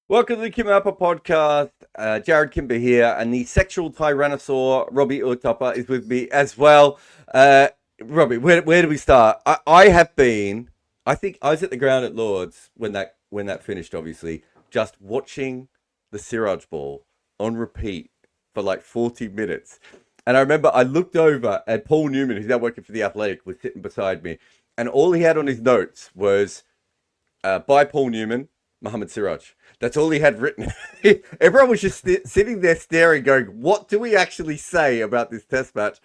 Welcome to the KimAppa podcast. Jarrod Kimber here, and the sexual tyrannosaur Robbie Urtupper is with me as well. Robbie, where do we start? I think I was at the ground at Lords when that finished. Obviously, just watching the Siraj ball on repeat for like 40 minutes, and I remember I looked over and Paul Newman, who's now working for the Athletic, was sitting beside me, and all he had on his notes was by Paul Newman, Mohammad Siraj. That's all he had written. Everyone was just sitting there staring, going, what do we actually say about this test match?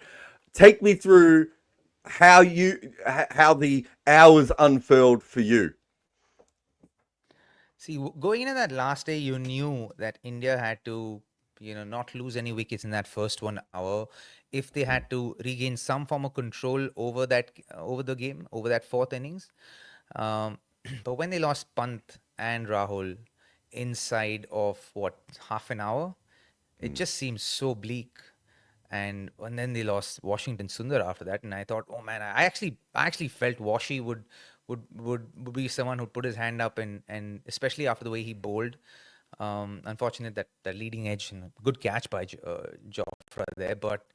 Take me through how the hours unfurled for you. See, going into that last day, you knew that India had to, not lose any wickets in that first 1 hour. If they had to regain some form of control over the game, over that fourth innings. But when they lost Pant and Rahul inside of half an hour, it just seems so bleak. And then they lost Washington Sundar after that, and I thought, oh man, I actually felt Washi would be someone who'd put his hand up, and especially after the way he bowled. Unfortunate that leading edge and good catch by Jofra there, but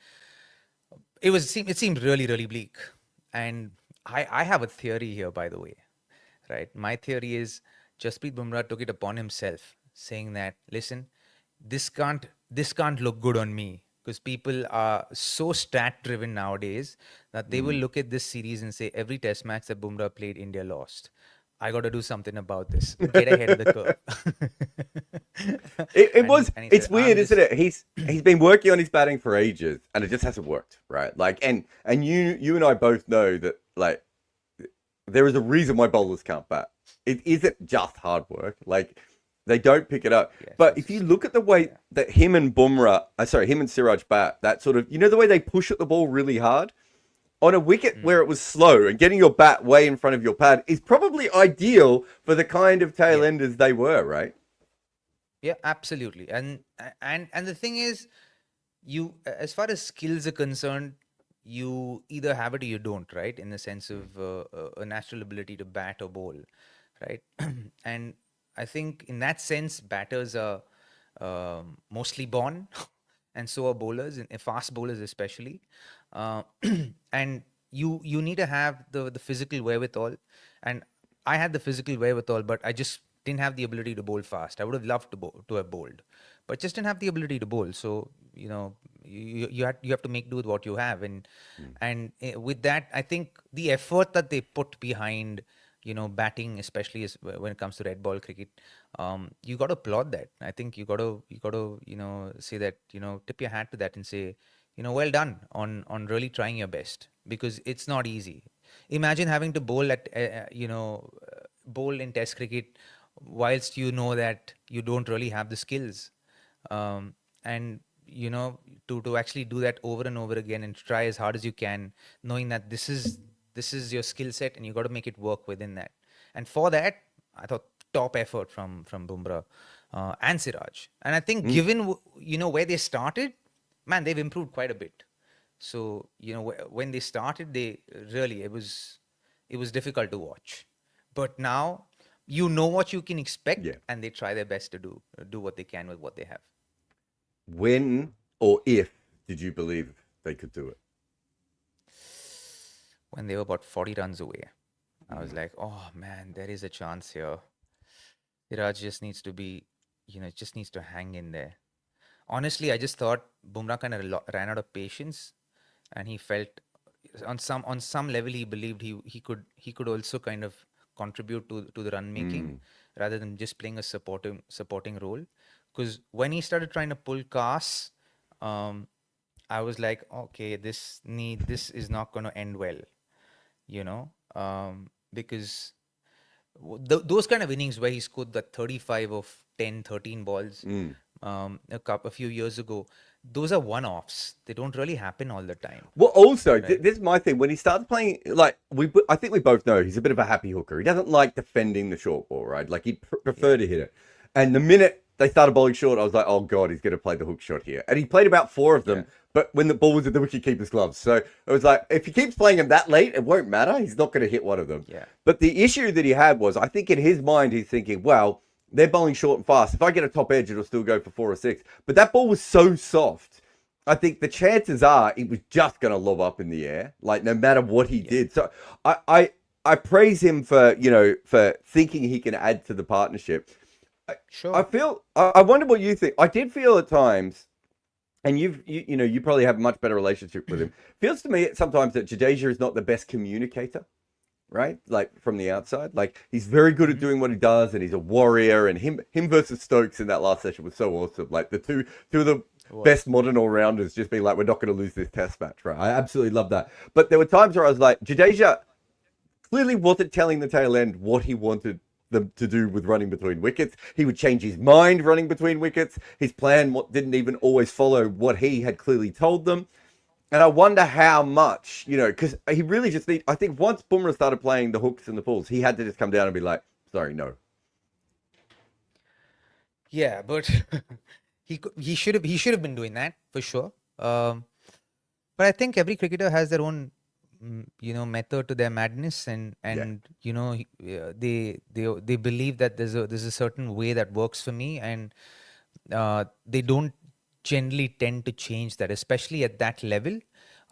it seemed really, really bleak. And I have a theory here, by the way, right? My theory is Jasprit Bumrah took it upon himself, saying that, listen, this can't look good on me, because people are so stat driven nowadays that they will look at this series and say every test match that Bumrah played, India lost. I got to do something about this. Get ahead of the curve. It's weird, isn't it? He's been working on his batting for ages, and it just hasn't worked, right? Like, and you and I both know that, like, there is a reason why bowlers can't bat. It isn't just hard work. Like, they don't pick it up. Yes, but if you look at the way that him and Siraj bat, that sort of, the way they push at the ball really hard on a wicket where it was slow, and getting your bat way in front of your pad is probably ideal for the kind of tail enders they were, right? Yeah, absolutely. And the thing is, you, as far as skills are concerned, you either have it or you don't, right? In the sense of a natural ability to bat or bowl, right? And I think in that sense, batters are mostly born, and so are bowlers, and fast bowlers especially. And you need to have the physical wherewithal. And I had the physical wherewithal, but I just didn't have the ability to bowl fast. I would have loved to have bowled, but just didn't have the ability to bowl. So you have to make do with what you have, and with that, I think the effort that they put behind batting, especially when it comes to red ball cricket, you got to applaud that. I think you got to say that, tip your hat to that and say, well done on really trying your best, because it's not easy. Imagine having to bowl bowl in Test cricket whilst you know that you don't really have the skills, and to actually do that over and over again and try as hard as you can, knowing that this is your skill set and you got to make it work within that. And for that, I thought top effort from Bumrah and Siraj. And I think given where they started, man, they've improved quite a bit. So when they started, it was difficult to watch. But now you know what you can expect, and they try their best to do what they can with what they have. When or if did you believe they could do it? When they were about 40 runs away, I was like, oh man, there is a chance here. Siraj just needs to be, just needs to hang in there. Honestly, I just thought Bumrah kind of ran out of patience, and he felt on some level he believed he could also kind of contribute to the run making rather than just playing a supporting role. Because when he started trying to pull Carse, I was like, okay, this is not going to end well, because those kind of innings where he scored that 35 of 10, 13 balls a few years ago, those are one-offs. They don't really happen all the time. Well, also, right? This is my thing. When he starts playing, like, I think we both know he's a bit of a happy hooker. He doesn't like defending the short ball, right? Like, he'd prefer to hit it. And the minute they started bowling short, I was like, oh God, he's going to play the hook shot here. And he played about 4 of them, but when the ball was in the wicket-keeper's gloves. So it was like, if he keeps playing him that late, it won't matter. He's not going to hit one of them. Yeah. But the issue that he had was, I think in his mind, he's thinking, well, They're bowling short and fast. If I get a top edge, it'll still go for 4 or 6. But that ball was so soft. I think the chances are it was just going to lob up in the air, like no matter what he did. So I praise him for, for thinking he can add to the partnership. Sure. I wonder what you think. I did feel at times, and you probably have a much better relationship with him. Feels to me sometimes that Jadeja is not the best communicator, right? Like from the outside, like he's very good at doing what he does, and he's a warrior. And him versus Stokes in that last session was so awesome. Like the two of the best modern all-rounders just being like, we're not going to lose this test match, right? I absolutely love that. But there were times where I was like, Jadeja clearly wasn't telling the tail end what he wanted them to do with running between wickets. He would change his mind running between wickets. His plan didn't even always follow what he had clearly told them. And I wonder how much, because he really just I think once Bumrah started playing the hooks and the pulls, he had to just come down and be like, sorry, no. Yeah, but he should have been doing that for sure. But I think every cricketer has their own method to their madness, and they believe that there's a certain way that works for me, and they don't generally tend to change that, especially at that level.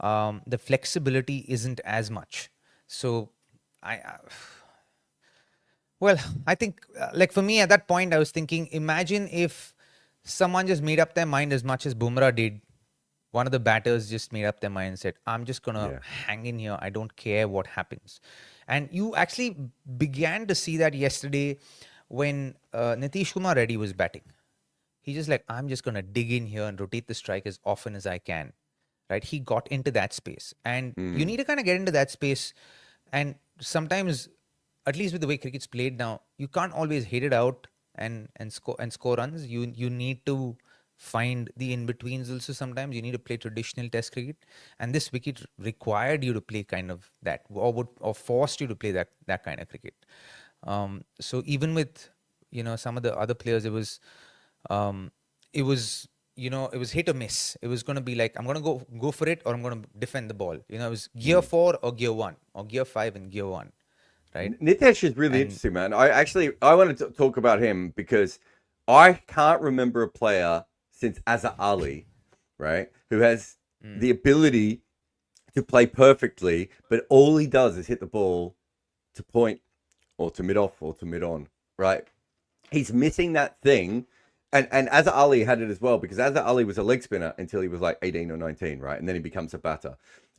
The flexibility isn't as much. So I think like for me at that point, I was thinking, imagine if someone just made up their mind as much as Bumrah did. One of the batters just made up their mind and said, I'm just going to hang in here. I don't care what happens. And you actually began to see that yesterday when Nitish Kumar Reddy was batting. He just like, I'm just going to dig in here and rotate the strike as often as I can. Right? He got into that space. And you need to kind of get into that space. And sometimes, at least with the way cricket's played now, you can't always hit it out and score runs. You need to find the in-betweens also sometimes. You need to play traditional test cricket. And this wicket required you to play kind of that, or forced you to play that kind of cricket. So even with, some of the other players, it was hit or miss. It was going to be like, I'm going to go for it, or I'm going to defend the ball. It was gear 4 or gear 1, or gear 5 and gear 1. Right? Nitesh is really interesting, man. I wanted to talk about him because I can't remember a player since Azhar Ali, right, who has the ability to play perfectly, but all he does is hit the ball to point or to mid-off or to mid-on, right? He's missing that thing. And Azhar Ali had it as well, because Azhar Ali was a leg spinner until he was like 18 or 19, right? And then he becomes a batter.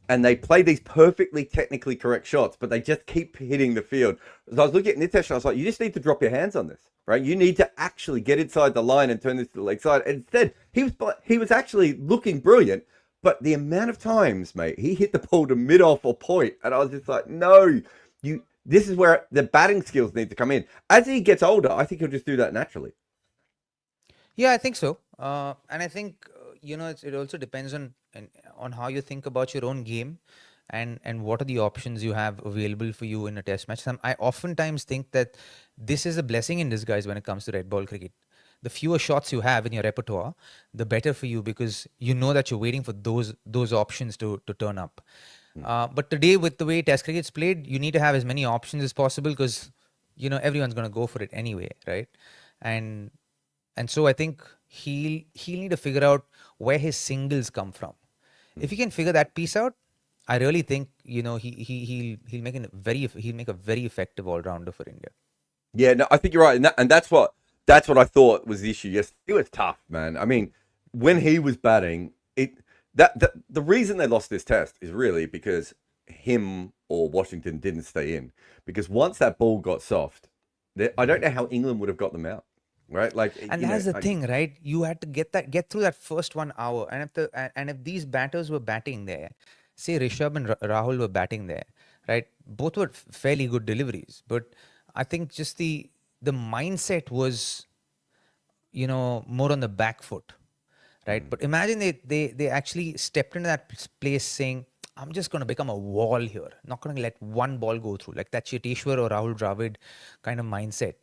And they play these perfectly technically correct shots, but they just keep hitting the field. So I was looking at Nitesh and I was like, you just need to drop your hands on this, right? You need to actually get inside the line and turn this to the leg side. And instead, he was actually looking brilliant, but the amount of times, mate, he hit the ball to mid-off or point, and I was just like, no, this is where the batting skills need to come in. As he gets older, I think he'll just do that naturally. Yeah, I think so. And I think, it also depends on how you think about your own game and what are the options you have available for you in a test match. I oftentimes think that this is a blessing in disguise when it comes to red ball cricket. The fewer shots you have in your repertoire, the better for you, because you know that you're waiting for those options to turn up. But today, with the way test cricket's played, you need to have as many options as possible, because, everyone's going to go for it anyway, right? And so I think he'll need to figure out where his singles come from. If he can figure that piece out, I really think he'll make a very effective all rounder for India. Yeah, no, I think you're right, and that's what I thought was the issue. Yes, it was tough, man. I mean, when he was batting, the reason they lost this test is really because him or Washington didn't stay in. Because once that ball got soft, I don't know how England would have got them out. Right, and that's the thing, right? You had to get through that first 1 hour, and if these batters were batting there, say Rishabh and Rahul were batting there, right? Both were fairly good deliveries, but I think just the mindset was, more on the back foot, right? But imagine they actually stepped into that place saying, I'm just going to become a wall here, not going to let one ball go through, like that Cheteshwar or Rahul Dravid kind of mindset,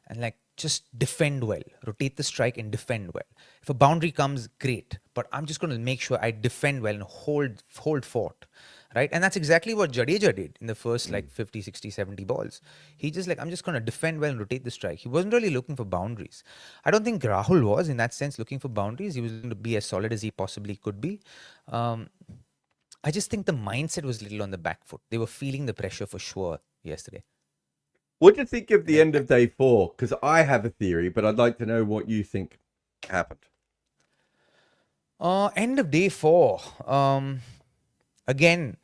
and like, just defend well, rotate the strike and defend well. If a boundary comes, great, but I'm just going to make sure I defend well and hold fort, right? And that's exactly what Jadeja did in the first like 50, 60, 70 balls. He just like, I'm just going to defend well and rotate the strike. He wasn't really looking for boundaries. I don't think Rahul was in that sense looking for boundaries. He was going to be as solid as he possibly could be. I just think the mindset was a little on the back foot. They were feeling the pressure for sure yesterday. What do you think of the end of day 4? Because I have a theory, but I'd like to know what you think happened. End of day 4. Again,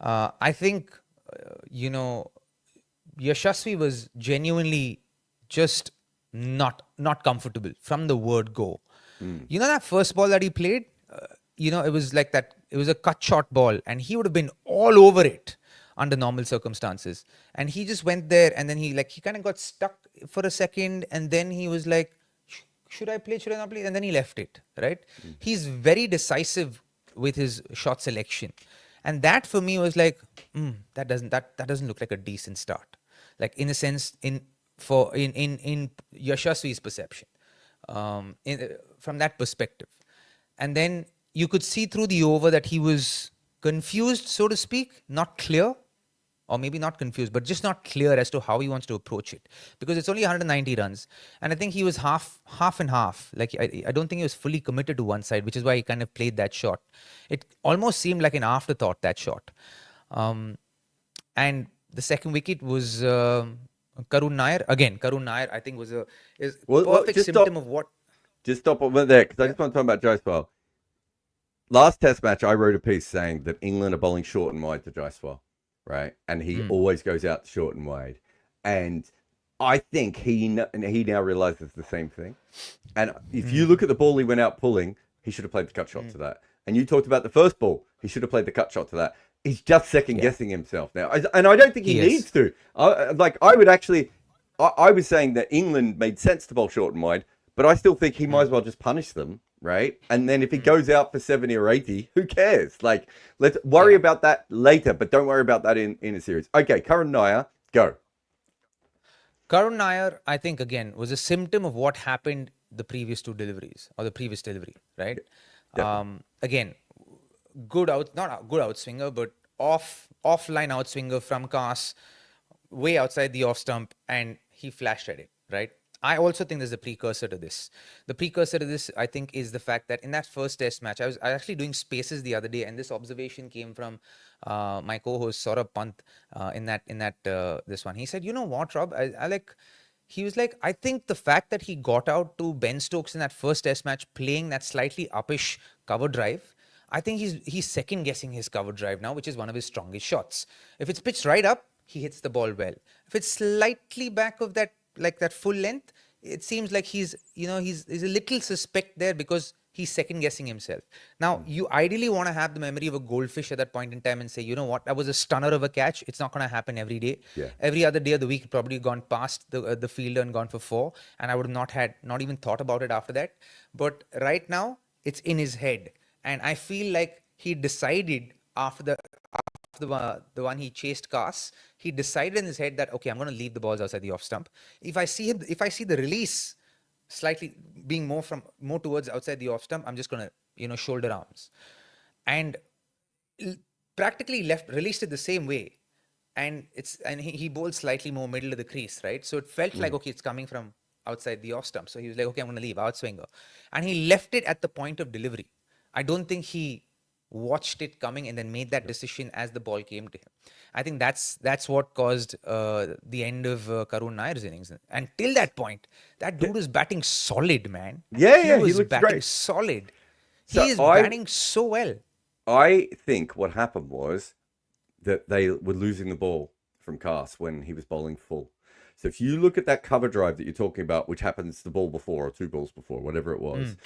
I think, Yashasvi was genuinely just not comfortable from the word go. You know that first ball that he played? It was like that. It was a cut short ball and he would have been all over it under normal circumstances. And he just went there and then he kind of got stuck for a second and then he was like, should I play? Should I not play? And then he left it, right? He's very decisive with his shot selection. And that for me was like, that doesn't look like a decent start. Like in a sense, in Yashasvi's perception, from that perspective. And then you could see through the over that he was confused, so to speak, not clear, or maybe not confused, but just not clear as to how he wants to approach it. Because it's only 190 runs. And I think he was half and half. Like, I don't think he was fully committed to one side, which is why he kind of played that shot. It almost seemed like an afterthought, that shot. And the second wicket was Karun Nair. Again, Karun Nair, I think, was a perfect symptom of what... Just stop over there, because I just want to talk about Jaiswal. Last test match, I wrote a piece saying that England are bowling short and wide to Jaiswal, right? And he always goes out short and wide. And I think he now realizes the same thing. And if you look at the ball he went out pulling, he should have played the cut shot to that. And you talked about the first ball, he should have played the cut shot to that. He's just second guessing himself now. And I don't think he needs to. I was saying that England made sense to bowl short and wide, but I still think he might as well just punish them. Right. And then if he goes out for 70 or 80, who cares? Like, let's worry about that later, but don't worry about that in a series. Okay. Karun Nair, go. Karun Nair, I think, again, was a symptom of what happened the previous two deliveries or the previous delivery. Right. Again, not a good outswinger, but offline outswinger from Carse, way outside the off stump, and he flashed at it. Right. I also think there's a precursor to this. The precursor to this, I think, is the fact that in that first test match, I was actually doing spaces the other day, and this observation came from my co-host Saurabh Pant this one. He said, "You know what, Rob? He was like, I think the fact that he got out to Ben Stokes in that first test match, playing that slightly uppish cover drive, I think he's second guessing his cover drive now, which is one of his strongest shots. If it's pitched right up, he hits the ball well. If it's slightly back of that, like that full length, it seems like he's a little suspect there because he's second guessing himself. Now, you ideally want to have the memory of a goldfish at that point in time and say, you know what, that was a stunner of a catch. It's not going to happen every day. Yeah. Every other day of the week, probably gone past the fielder and gone for 4. And I would have not even thought about it after that. But right now, it's in his head. And I feel like he decided after the one he chased Carse, he decided in his head that, okay, I'm going to leave the balls outside the off stump. If I see the release slightly being more towards outside the off stump, I'm just going to, shoulder arms. And practically released it the same way. And he bowled slightly more middle of the crease, right? So it felt like, okay, it's coming from outside the off stump. So he was like, okay, I'm going to leave, outswinger. And he left it at the point of delivery. I don't think he watched it coming and then made that decision as the ball came to him. I think that's what caused the end of Karun Nair's innings. And till that point, that dude was batting solid, man. He was batting great. Solid. He is batting so well. I think what happened was that they were losing the ball from Carse when he was bowling full. So if you look at that cover drive that you're talking about, which happens the ball before or 2 balls before, whatever it was,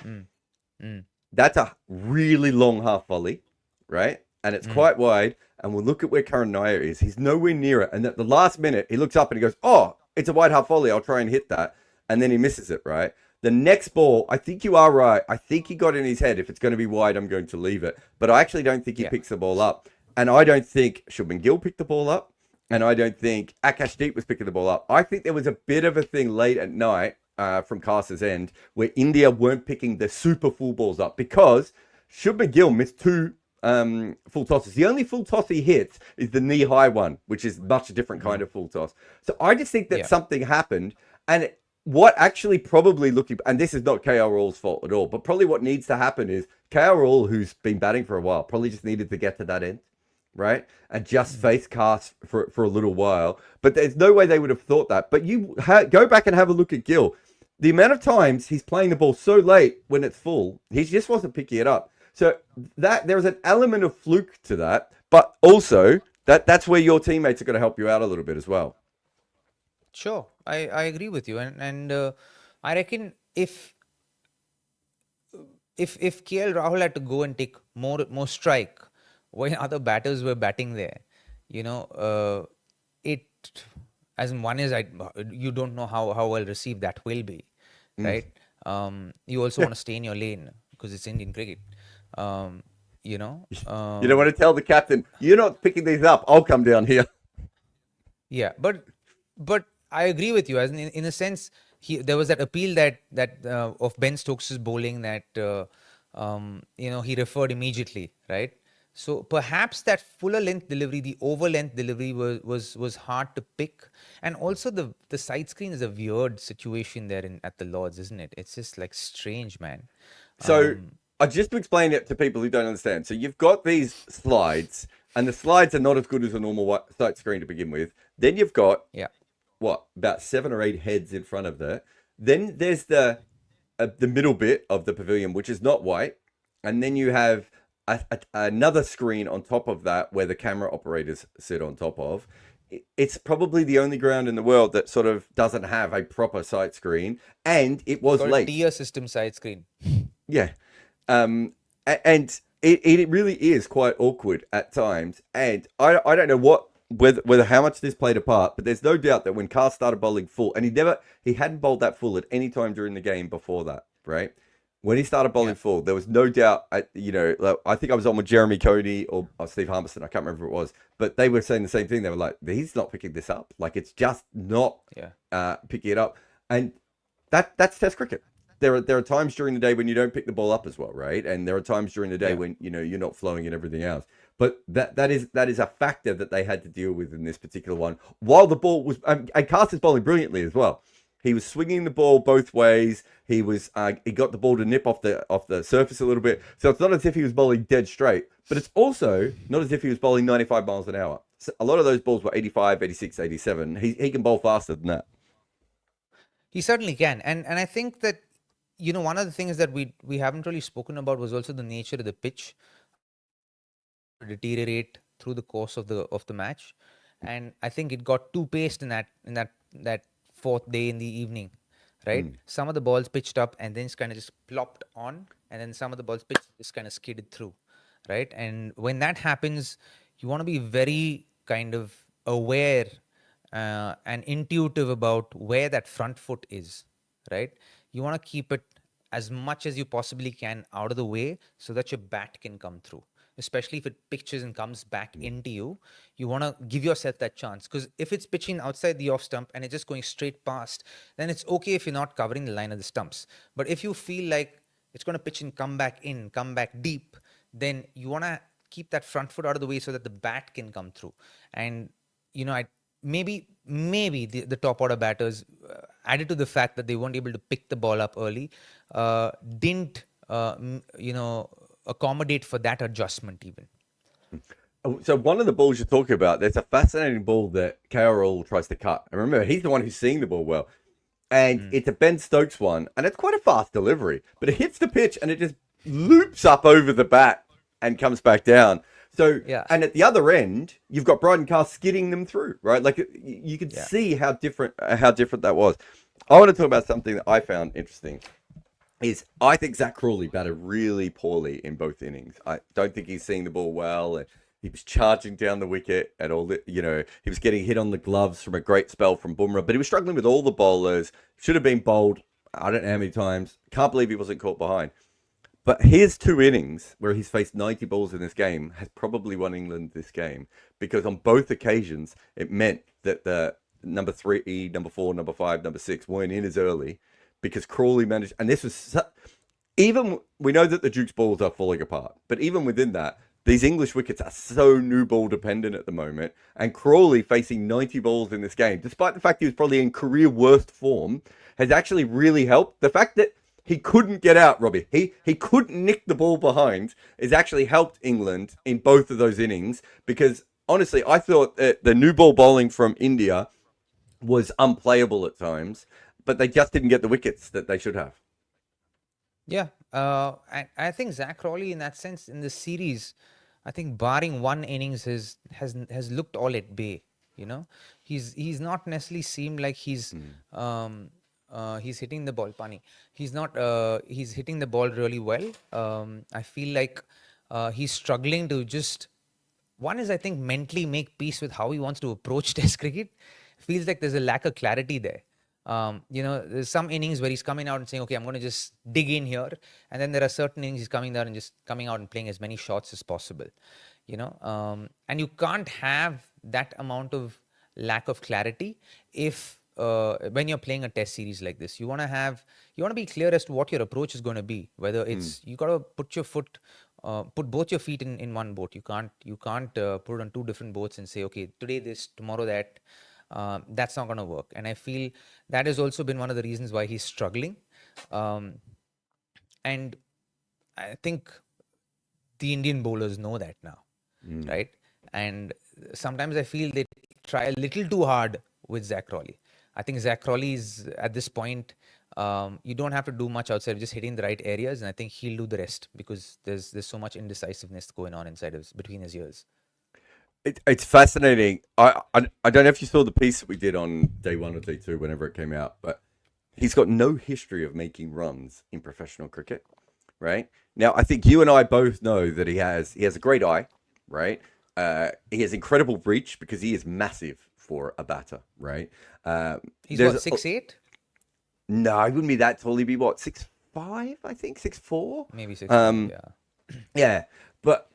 that's a really long half volley, right? And it's quite wide. And we'll look at where Karun Nair is. He's nowhere near it. And at the last minute, he looks up and he goes, oh, it's a wide half volley. I'll try and hit that. And then he misses it, right? The next ball, I think you are right. I think he got in his head, if it's going to be wide, I'm going to leave it. But I actually don't think he picks the ball up. And I don't think Shubman Gill picked the ball up. And I don't think Akashdeep was picking the ball up. I think there was a bit of a thing late at night from Carse's end where India weren't picking the super full balls up because Shub McGill missed two full tosses. The only full toss he hits is the knee-high one, which is much a different kind of full toss. So I just think that something happened, and what actually probably looking, and this is not KL Rahul's fault at all, but probably what needs to happen is KL Rahul, who's been batting for a while, probably just needed to get to that end, right? And just face Carse for a little while. But there's no way they would have thought that. But you go back and have a look at Gill. The amount of times he's playing the ball so late when it's full, he just wasn't picking it up. So that there's an element of fluke to that, but also that's where your teammates are going to help you out a little bit as well. Sure, I agree with you, and I reckon if KL Rahul had to go and take more strike when other batters were batting there, it as in one is you don't know how well received that will be, right? You also want to stay in your lane because it's Indian cricket. You don't want to tell the captain you're not picking these up. I'll come down here. Yeah, but I agree with you. As in a sense, there was that appeal that of Ben Stokes' bowling that he referred immediately, right? So perhaps that fuller length delivery, the over length delivery was hard to pick, and also the side screen is a weird situation there at the Lords, isn't it? It's just like strange, man. So just to explain it to people who don't understand. So you've got these slides, and the slides are not as good as a normal side screen to begin with. Then you've got about 7 or 8 heads in front of that. Then there's the middle bit of the pavilion, which is not white, and then you have another screen on top of that where the camera operators sit on top of. It's probably the only ground in the world that sort of doesn't have a proper side screen, and it was late. Tier system side screen. Yeah, and it really is quite awkward at times, and I don't know whether how much this played a part, but there's no doubt that when Carse started bowling full, and he hadn't bowled that full at any time during the game before that, right? When he started bowling full, there was no doubt. I think I was on with Jeremy Cody or Steve Harmison. I can't remember who it was, but they were saying the same thing. They were like, "He's not picking this up. Like it's just not picking it up." And that's Test cricket. There are times during the day when you don't pick the ball up as well, right? And there are times during the day when you're not flowing and everything else. But that is a factor that they had to deal with in this particular one. While the ball was, and Carse is bowling brilliantly as well. He was swinging the ball both ways. He got the ball to nip off the surface a little bit. So it's not as if he was bowling dead straight, but it's also not as if he was bowling 95 miles an hour. So a lot of those balls were 85, 86, 87. He can bowl faster than that. He certainly can, and I think that one of the things that we haven't really spoken about was also the nature of the pitch deteriorate through the course of the match, and I think it got too paced in that fourth day in the evening, right? Some of the balls pitched up and then kind of just plopped on, and then some of the balls pitched just kind of skidded through, right? And when that happens, you want to be very kind of aware and intuitive about where that front foot is, right? You want to keep it as much as you possibly can out of the way so that your bat can come through. Especially if it pitches and comes back into you, you want to give yourself that chance. Because if it's pitching outside the off stump and it's just going straight past, then it's okay if you're not covering the line of the stumps. But if you feel like it's going to pitch and come back deep, then you want to keep that front foot out of the way so that the bat can come through. And, maybe the top order batters, added to the fact that they weren't able to pick the ball up early, didn't, accommodate for that adjustment even. So one of the balls you're talking about, there's a fascinating ball that KL tries to cut. And remember, he's the one who's seeing the ball well. And it's a Ben Stokes one, and it's quite a fast delivery, but it hits the pitch and it just loops up over the bat and comes back down. So, and at the other end, you've got Bryden Carse skidding them through, right? Like you could see how different that was. I want to talk about something that I found interesting. I think Zak Crawley batted really poorly in both innings. I don't think he's seeing the ball well. And he was charging down the wicket and all the, he was getting hit on the gloves from a great spell from Bumrah, but he was struggling with all the bowlers. Should have been bowled, I don't know how many times. Can't believe he wasn't caught behind. But his 2 innings where he's faced 90 balls in this game has probably won England this game, because on both occasions it meant that the number 3, number 4, number 5, number 6 weren't in as early. because Crawley managed, and this was even, we know that the Duke's balls are falling apart, but even within that, these English wickets are so new ball dependent at the moment, and Crawley facing 90 balls in this game, despite the fact he was probably in career worst form, has actually really helped. The fact that he couldn't get out, Robbie, he couldn't nick the ball behind, has actually helped England in both of those innings, because honestly, I thought that the new ball bowling from India was unplayable at times, but they just didn't get the wickets that they should have. Yeah, I think Zak Crawley, in that sense, in this series, I think barring one innings, has looked all at bay. You know, he's not necessarily seemed like he's hitting the ball. Pani, he's not. He's hitting the ball really well. I feel like he's struggling to just. One is, I think, mentally make peace with how he wants to approach Test cricket. Feels like there's a lack of clarity there. There's some innings where he's coming out and saying, okay, I'm going to just dig in here. And then there are certain innings he's coming there and just coming out and playing as many shots as possible, and you can't have that amount of lack of clarity if when you're playing a test series like this. You want to be clear as to what your approach is going to be, whether it's, you got to put both your feet in one boat. You can't put it on two different boats and say, okay, today this, tomorrow that. That's not going to work. And I feel that has also been one of the reasons why he's struggling. And I think the Indian bowlers know that now, right? And sometimes I feel they try a little too hard with Zak Crawley. I think Zak Crawley is, at this point, you don't have to do much outside of just hitting the right areas, and I think he'll do the rest, because there's so much indecisiveness going on between his ears. It's fascinating. I don't know if you saw the piece that we did on day 1 or day 2, whenever it came out, but he's got no history of making runs in professional cricket, right? Now, I think you and I both know that he has a great eye, right? He has incredible reach because he is massive for a batter, right? He's what, 6'8"? No, he wouldn't be that tall. He'd be what, 6'5", I think, 6'4"? Maybe 6'5", yeah. Yeah, but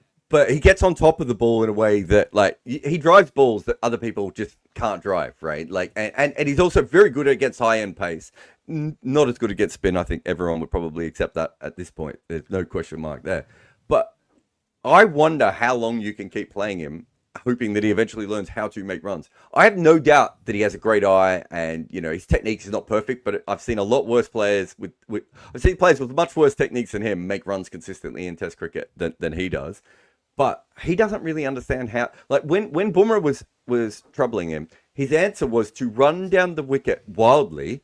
he gets on top of the ball in a way that, like, he drives balls that other people just can't drive, right? Like, and he's also very good against high-end pace. Not as good against spin. I think everyone would probably accept that at this point. There's no question mark there. But I wonder how long you can keep playing him, hoping that he eventually learns how to make runs. I have no doubt that he has a great eye, and his technique is not perfect, but I've seen a lot worse players I've seen players with much worse techniques than him make runs consistently in Test cricket than he does. But he doesn't really understand how. Like, when Bumrah was troubling him, his answer was to run down the wicket wildly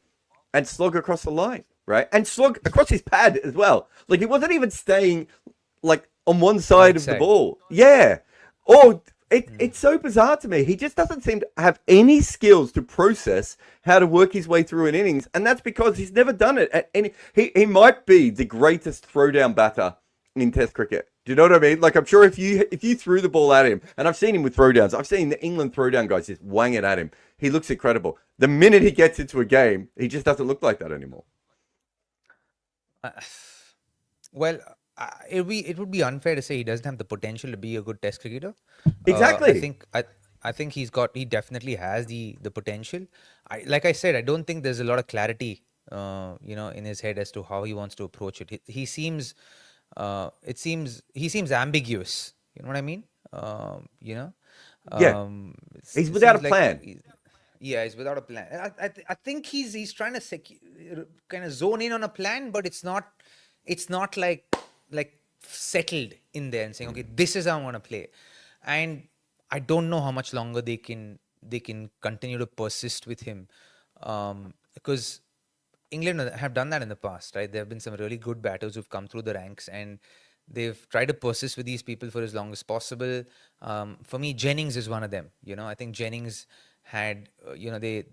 and slog across the line, right? And slog across his pad as well. Like, he wasn't even staying, like, on one side of the ball. Yeah. Or it's so bizarre to me. He just doesn't seem to have any skills to process how to work his way through an innings, and that's because he's never done it at any. He might be the greatest throwdown batter in Test cricket. Do you know what I mean? Like, I'm sure if you threw the ball at him, and I've seen him with throwdowns, I've seen the England throwdown guys just wang it at him. He looks incredible. The minute he gets into a game, he just doesn't look like that anymore. It would be unfair to say he doesn't have the potential to be a good Test cricketer. Exactly. I think he definitely has the potential. Like I said, I don't think there's a lot of clarity, in his head as to how he wants to approach it. He seems ambiguous. You know what I mean? Yeah. He's without a plan. He's without a plan. I think he's trying to kind of zone in on a plan, but it's not like settled in there and saying, okay, this is how I want to play. And I don't know how much longer they can continue to persist with him, because England have done that in the past, right? There have been some really good batters who've come through the ranks, and they've tried to persist with these people for as long as possible. For me, Jennings is one of them. I think Jennings had, they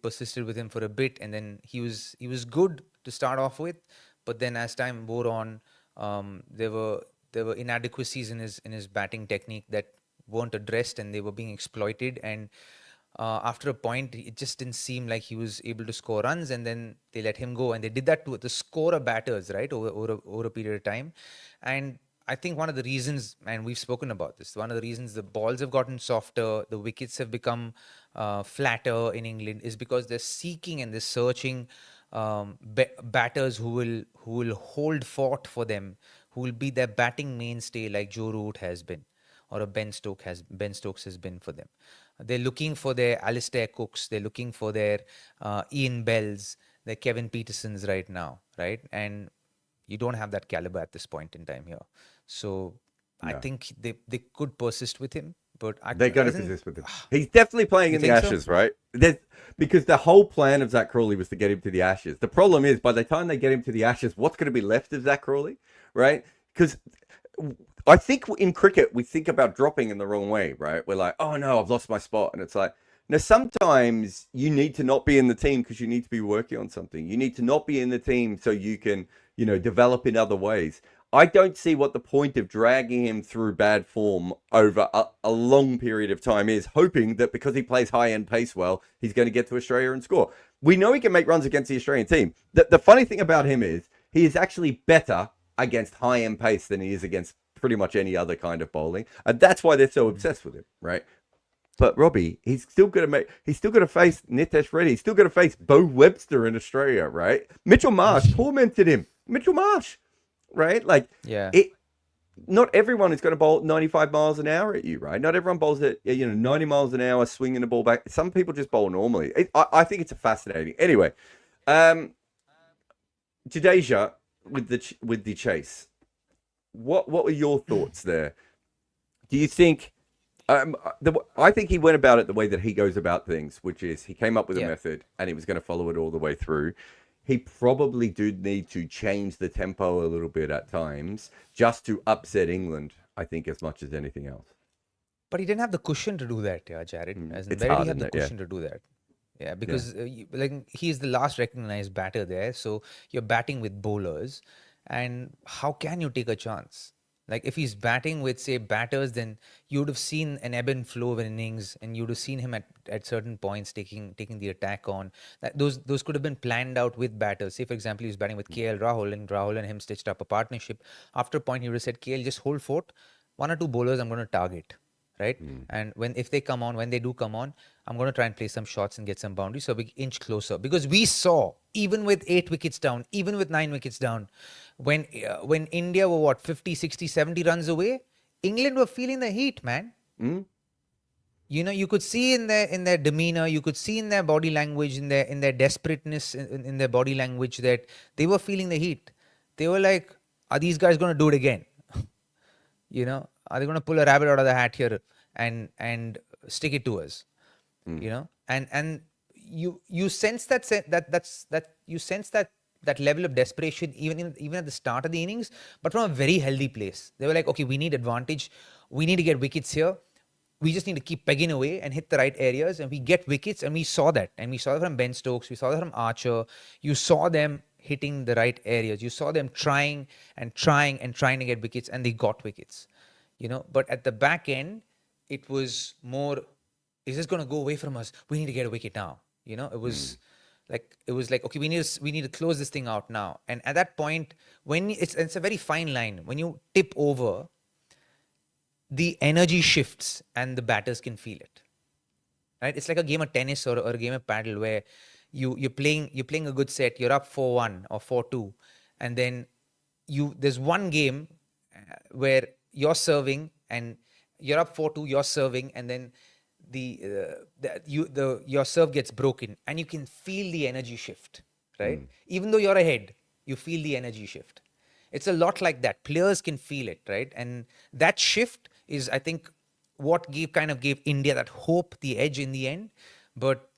persisted with him for a bit, and then he was good to start off with, but then as time wore on, there were inadequacies in his batting technique that weren't addressed, and they were being exploited. And after a point, it just didn't seem like he was able to score runs, and then they let him go. And they did that to the scorer batters, right, over a period of time. And I think one of the reasons, and we've spoken about this, one of the reasons the balls have gotten softer, the wickets have become flatter in England, is because they're seeking and they're searching batters who will hold fort for them, who will be their batting mainstay, like Joe Root has been, or a Ben Stokes has been for them. They're looking for their Alistair Cooks. They're looking for their Ian Bells, their Kevin Petersons right now, right? And you don't have that caliber at this point in time here. So I No. think they could persist with him, but They're going to persist with him. He's definitely playing You in the think so? Ashes, right? Because the whole plan of Zak Crawley was to get him to the Ashes. The problem is, by the time they get him to the Ashes, what's going to be left of Zak Crawley, right? Because I think in cricket, we think about dropping in the wrong way, right? We're like, oh no, I've lost my spot. And it's like, now sometimes you need to not be in the team because you need to be working on something. You need to not be in the team so you can, develop in other ways. I don't see what the point of dragging him through bad form over a long period of time is, hoping that because he plays high-end pace well, he's going to get to Australia and score. We know he can make runs against the Australian team. The funny thing about him is he is actually better against high-end pace than he is against pretty much any other kind of bowling. And that's why they're so obsessed with him, right? But Robbie, he's still going to face Nitesh Reddy. He's still going to face Bo Webster in Australia, right? Mitchell Marsh tormented him. Mitchell Marsh, right? Like, Yeah. Not everyone is going to bowl 95 miles an hour at you, right? Not everyone bowls at 90 miles an hour, swinging the ball back. Some people just bowl normally. I think it's fascinating. Anyway, Jadeja with the chase. What were your thoughts there? Do you think? I think he went about it the way that he goes about things, which is he came up with a method and he was going to follow it all the way through. He probably did need to change the tempo a little bit at times just to upset England, I think, as much as anything else. But he didn't have the cushion to do that, Jarrod. Where did he have the cushion to do that? Yeah, because he's the last recognized batter there. So you're batting with bowlers, and how can you take a chance? Like if he's batting with, say, batters, then you would have seen an ebb and flow of innings, and you would have seen him at certain points taking the attack on. Those could have been planned out with batters. Say, for example, he was batting with KL Rahul, and Rahul and him stitched up a partnership. After a point, he would have said, KL, just hold fort. One or two bowlers I'm going to target, right? And when they do come on, I'm going to try and play some shots and get some boundaries so we inch closer. Because we saw, even with 8 wickets down, even with 9 wickets down, when India were 50, 60, 70 runs away, England were feeling the heat, man. You could see in their demeanor, you could see in their body language, in their desperateness, in their body language, that they were feeling the heat. They were like, are these guys going to do it again? Are they going to pull a rabbit out of the hat here and stick it to us? And you sense that level of desperation even at the start of the innings, but from a very healthy place. They were like, okay, we need advantage, we need to get wickets here. We just need to keep pegging away and hit the right areas, and we get wickets. And we saw that. And we saw that from Ben Stokes. We saw that from Archer. You saw them hitting the right areas. You saw them trying to get wickets, and they got wickets. But at the back end, it was more, is this going to go away from us? We need to get a wicket now. It was like, okay, we need to close this thing out now. And at that point, when it's a very fine line. When you tip over, the energy shifts and the batters can feel it. Right? It's like a game of tennis or a game of paddle where you're playing a good set, you're up 4-1 or 4-2, and then there's one game where you're serving and you're up 4-2, you're serving, and then your serve gets broken, and you can feel the energy shift, right? Even though you're ahead, you feel the energy shift. It's a lot like that. Players can feel it, right? And that shift is, I think, what gave India that hope, the edge in the end. But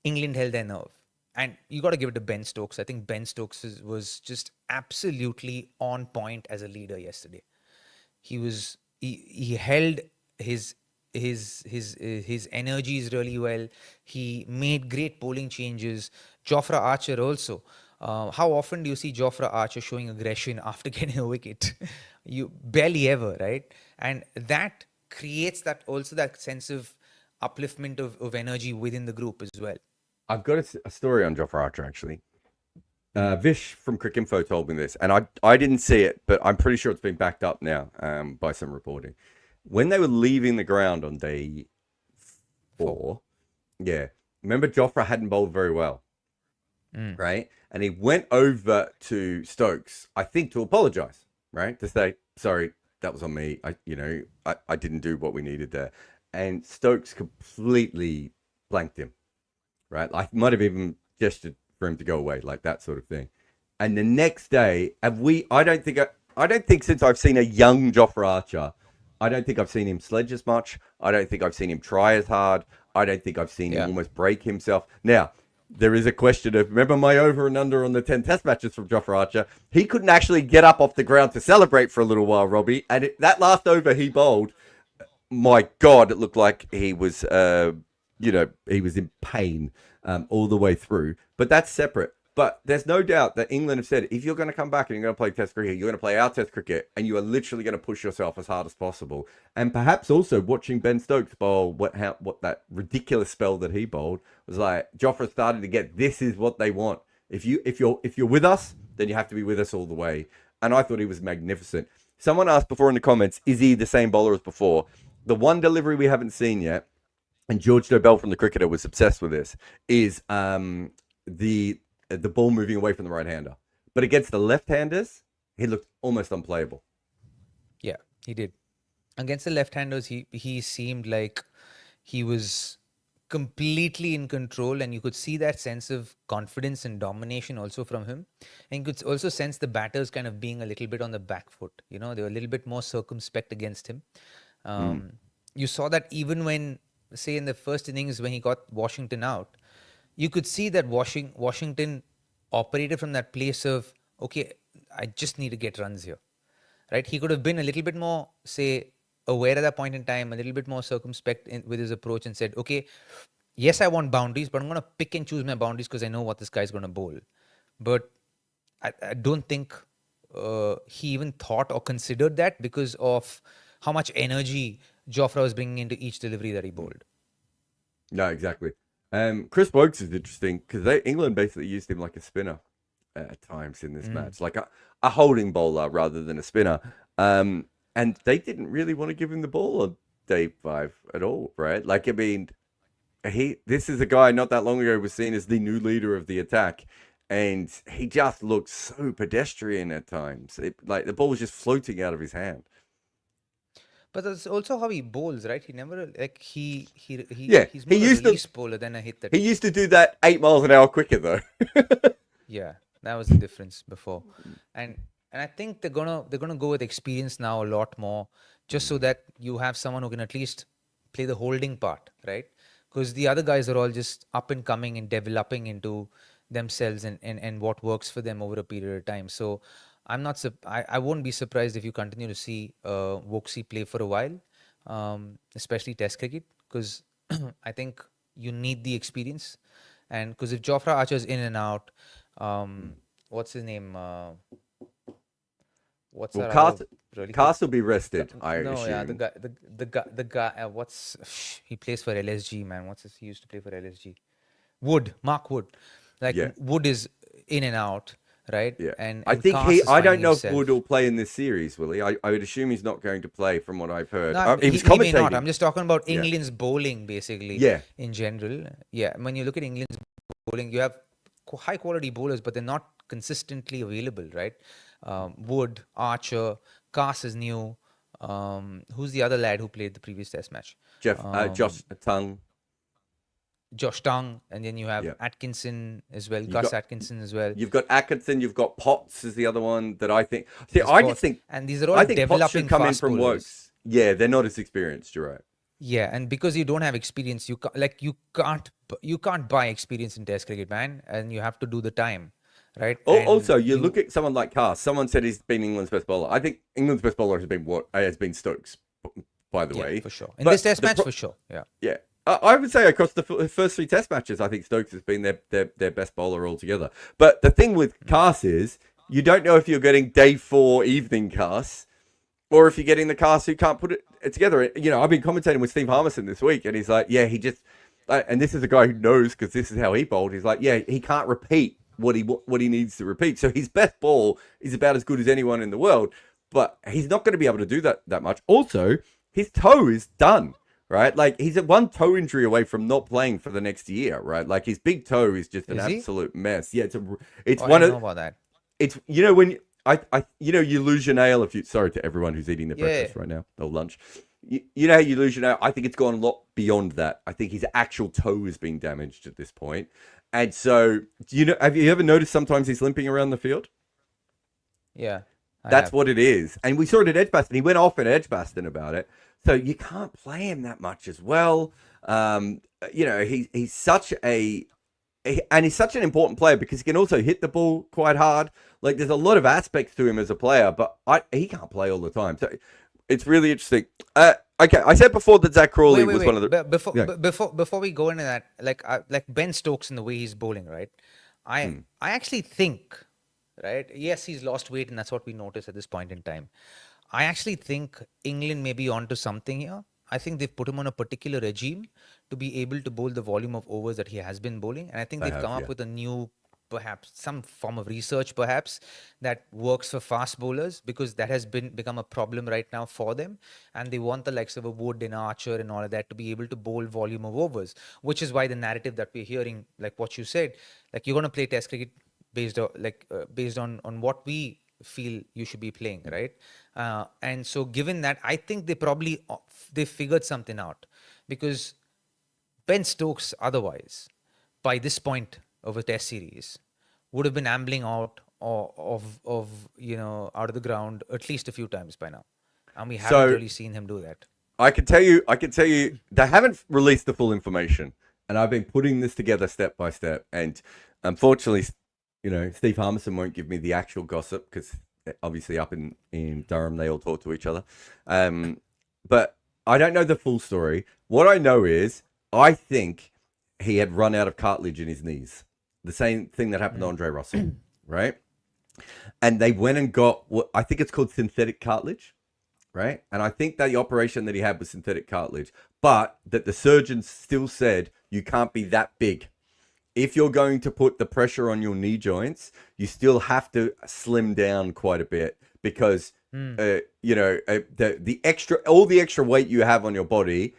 England held their nerve. And you got to give it to Ben Stokes. I think Ben Stokes was just absolutely on point as a leader yesterday. He held his energies really well. He made great bowling changes. Jofra Archer also. How often do you see Jofra Archer showing aggression after getting a wicket? You barely ever, right? And that creates that sense of upliftment of energy within the group as well. I've got a story on Jofra Archer, actually. Vish from Cricinfo told me this, and I didn't see it, but I'm pretty sure it's been backed up now by some reporting. When they were leaving the ground on day 4, remember Jofra hadn't bowled very well. right? And he went over to Stokes, I think, to apologize, right? To say, sorry, that was on me. I didn't do what we needed there. And Stokes completely blanked him, right? Like, might have even gestured for him to go away, like that sort of thing. And the next day, I don't think since I've seen a young Jofra Archer, I don't think I've seen him sledge as much. I don't think I've seen him try as hard. I don't think I've seen him almost break himself. Now, there is a question of, remember my over and under on the 10 test matches from Jofra Archer? He couldn't actually get up off the ground to celebrate for a little while, Robbie. And that last over he bowled, my God, it looked like he was, he was in pain all the way through. But that's separate. But there's no doubt that England have said, if you're going to come back and you're going to play Test cricket, you're going to play our Test cricket, and you are literally going to push yourself as hard as possible. And perhaps also watching Ben Stokes bowl, what that ridiculous spell that he bowled was like, Jofra started to get, this is what they want. If you're with us, then you have to be with us all the way. And I thought he was magnificent. Someone asked before in the comments, is he the same bowler as before? The one delivery we haven't seen yet, and George Nobel from The Cricketer was obsessed with this, is the ball moving away from the right-hander. But against the left-handers, he looked almost unplayable. Yeah, he did. Against the left-handers, he seemed like he was completely in control, and you could see that sense of confidence and domination also from him. And you could also sense the batters kind of being a little bit on the back foot. They were a little bit more circumspect against him. You saw that even when, say, in the first innings when he got Washington out, you could see that Washington operated from that place of, okay, I just need to get runs here, right? He could have been a little bit more, say, aware at that point in time, a little bit more circumspect with his approach and said, okay, yes, I want boundaries, but I'm going to pick and choose my boundaries because I know what this guy's going to bowl. But I don't think he even thought or considered that because of how much energy Jofra was bringing into each delivery that he bowled. No, exactly. Chris Wokes is interesting because England basically used him like a spinner at times in this match, like a holding bowler rather than a spinner. And they didn't really want to give him the ball on day 5 at all, right? Like, I mean, this is a guy not that long ago was seen as the new leader of the attack, and he just looked so pedestrian at times. Like the ball was just floating out of his hand. But that's also how he bowls, right? He never he's more he a release bowler than a hit that. He used to do that 8 miles an hour quicker though. Yeah, that was the difference before, and I think they're gonna go with experience now a lot more, just so that you have someone who can at least play the holding part, right? Because the other guys are all just up and coming and developing into themselves and what works for them over a period of time. So I won't be surprised if you continue to see Woksy play for a while, especially Test cricket, because I think you need the experience. And because if Jofra Archer's in and out, what's his name? Carse will be rested. I assume. Yeah, the guy. He plays for LSG, man. He used to play for LSG. Mark Wood. Wood is in and out. Right. Yeah. And I think I don't know if Wood will play in this series, will he? I would assume he's not going to play from what I've heard. No, he was commentating. He may not. I'm just talking about England's bowling, basically. Yeah. In general. Yeah. When you look at England's bowling, you have high quality bowlers, but they're not consistently available, right? Wood, Archer, Carse is new. Who's the other lad who played the previous Test match? Josh Tongue, and then you have Atkinson as well, Gus Atkinson as well. You've got Atkinson, you've got Potts is the other one that I think. And these are all developing come fast in from bowlers. Wokes. Yeah, they're not as experienced. You're right. Yeah, and because you don't have experience, you can't buy experience in Test cricket, man, and you have to do the time, right? Also, you look at someone like Carse. Someone said he's been England's best bowler. I think England's best bowler has been Stokes, by the way, for sure. In this Test match, for sure. Yeah. Yeah. I would say across the first 3 Test matches, I think Stokes has been their best bowler altogether. But the thing with Carse is, you don't know if you're getting day 4 evening Carse, or if you're getting the Carse who can't put it together. I've been commentating with Steve Harmison this week, and he's like, yeah, he just, and this is a guy who knows because this is how he bowled. He's like, yeah, he can't repeat what he needs to repeat. So his best ball is about as good as anyone in the world, but he's not going to be able to do that much. Also, his toe is done. right? Like he's at one toe injury away from not playing for the next year, right? Like his big toe is just an Is he? absolute mess. Yeah, it's Oh, I one didn't of know about that. it's you know when you lose your nail if you sorry to everyone who's eating their Yeah. breakfast right now or lunch. You know how you lose your nail? I think it's gone a lot beyond that. I think his actual toe is being damaged at this point. And so, have you ever noticed sometimes he's limping around the field? Yeah. I That's have. what it is. And we saw it at Edgbaston. He went off at Edgbaston about it. So you can't play him that much as well. He's such and he's such an important player because he can also hit the ball quite hard. Like there's a lot of aspects to him as a player, but he can't play all the time. So it's really interesting. Okay, I said before that Zak Crawley was one of the. Before we go into that, like Ben Stokes and the way he's bowling, right? I actually think, right? Yes, he's lost weight, and that's what we notice at this point in time. I actually think England may be onto something here. I think they've put him on a particular regime to be able to bowl the volume of overs that he has been bowling, and I think they've come up with a new, perhaps some form of research, perhaps that works for fast bowlers because that has become a problem right now for them, and they want the likes of a Wood and Archer and all of that to be able to bowl volume of overs, which is why the narrative that we're hearing, like what you said, like you're going to play Test cricket based on what we feel you should be playing, right? And so given that, I think they figured something out because Ben Stokes otherwise by this point of a Test series would have been ambling out of out of the ground at least a few times by now, and we haven't really seen him do that. I can tell you they haven't released the full information, and I've been putting this together step by step, and unfortunately, Steve Harmison won't give me the actual gossip because obviously up in Durham they all talk to each other, but I don't know the full story. What I know is I think he had run out of cartilage in his knees. The same thing that happened to Andre Russell, right? And they went and got what I think it's called synthetic cartilage, right? And I think that the operation that he had was synthetic cartilage, but that the surgeons still said you can't be that big. If you're going to put the pressure on your knee joints, you still have to slim down quite a bit because the extra weight you have on your body,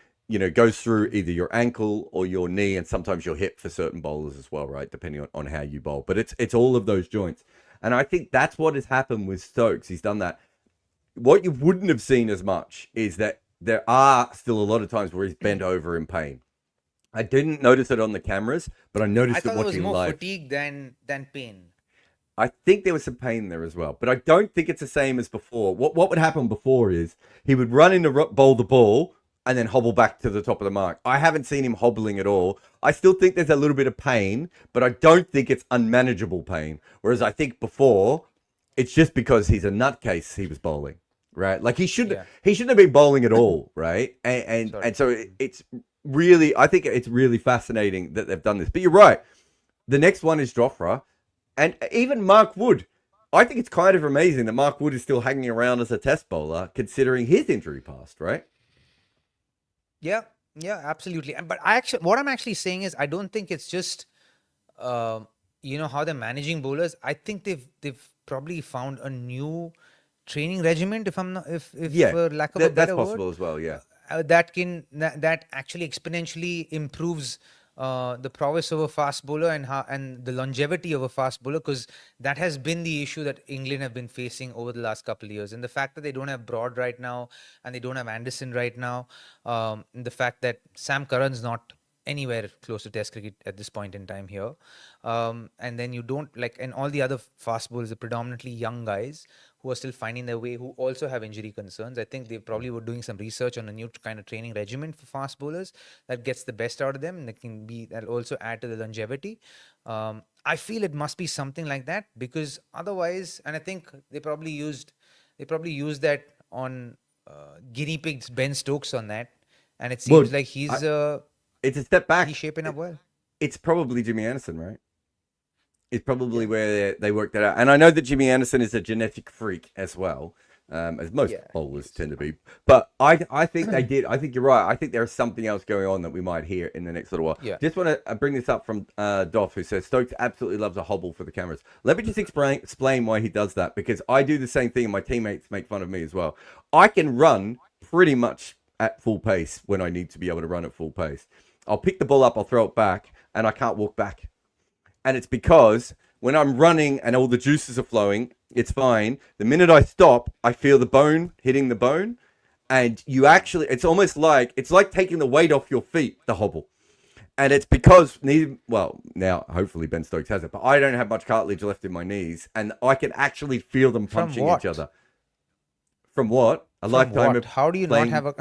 goes through either your ankle or your knee and sometimes your hip for certain bowlers as well, right? Depending on how you bowl. But it's all of those joints. And I think that's what has happened with Stokes. He's done that. What you wouldn't have seen as much is that there are still a lot of times where he's bent over in pain. I didn't notice it on the cameras, but I noticed it watching live. I thought it was more fatigue than pain. I think there was some pain there as well, but I don't think it's the same as before. What would happen before is he would run in to bowl the ball and then hobble back to the top of the mark. I haven't seen him hobbling at all. I still think there's a little bit of pain, but I don't think it's unmanageable pain. Whereas I think before, it's just because he's a nutcase he was bowling, right? Like he shouldn't have been bowling at all, right? And so it's really, I think it's really fascinating that they've done this. But you're right. The next one is Jofra. And even Mark Wood. I think it's kind of amazing that Mark Wood is still hanging around as a test bowler, considering his injury past, right? Yeah, absolutely. But what I'm actually saying is, I don't think it's just, how they're managing bowlers. I think they've probably found a new training regimen, if for lack of a better that's possible word, as well. Yeah, that actually exponentially improves the prowess of a fast bowler and the longevity of a fast bowler, because that has been the issue that England have been facing over the last couple of years. And the fact that they don't have Broad right now and they don't have Anderson right now, and the fact that Sam Curran's not anywhere close to Test cricket at this point in time here, and then you don't and all the other fast bowlers are predominantly young guys who are still finding their way, who also have injury concerns. I think they probably were doing some research on a new kind of training regimen for fast bowlers that gets the best out of them, and that'll also add to the longevity. I feel it must be something like that, because otherwise, and I think they probably used that on guinea pigs Ben Stokes on that, and it seems like it's a step back. He's shaping up well. It's probably Jimmy Anderson, right? It's probably where they worked that out. And I know that Jimmy Anderson is a genetic freak as well, as most bowlers tend to be. But I think they did. I think you're right. I think there's something else going on that we might hear in the next little while. Yeah. Just want to bring this up from Doff, who says, Stokes absolutely loves a hobble for the cameras. Let me just explain why he does that, because I do the same thing and my teammates make fun of me as well. I can run pretty much at full pace when I need to be able to run at full pace. I'll pick the ball up, I'll throw it back, and I can't walk back. And it's because when I'm running and all the juices are flowing, it's fine. The minute I stop, I feel the bone hitting the bone. And you actually, it's almost like, it's like taking the weight off your feet, the hobble. And it's because, now hopefully Ben Stokes has it, but I don't have much cartilage left in my knees. And I can actually feel them punching each other. From what? Lifetime of How do you playing... not have a...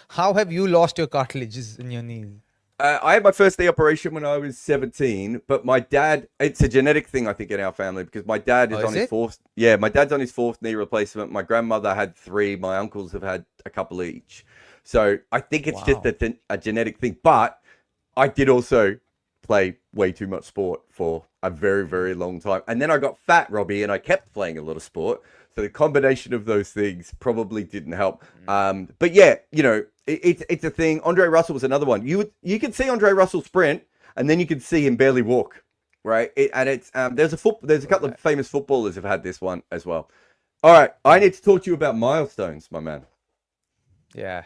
How have you lost your cartilages in your knees? I had my first knee operation when I was 17, but my dad, it's a genetic thing, I think, in our family, because my dad is on his fourth. Yeah, my dad's on his fourth knee replacement. My grandmother had 3. My uncles have had a couple each. So I think it's just a genetic thing. But I did also play way too much sport for a very, very long time. And then I got fat, Robbie, and I kept playing a lot of sport. So the combination of those things probably didn't help. But yeah, you know, it's a thing. Andre Russell was another one. You can see Andre Russell sprint, and then you can see him barely walk, right? There's a couple of famous footballers have had this one as well. All right, I need to talk to you about milestones, my man. Yeah.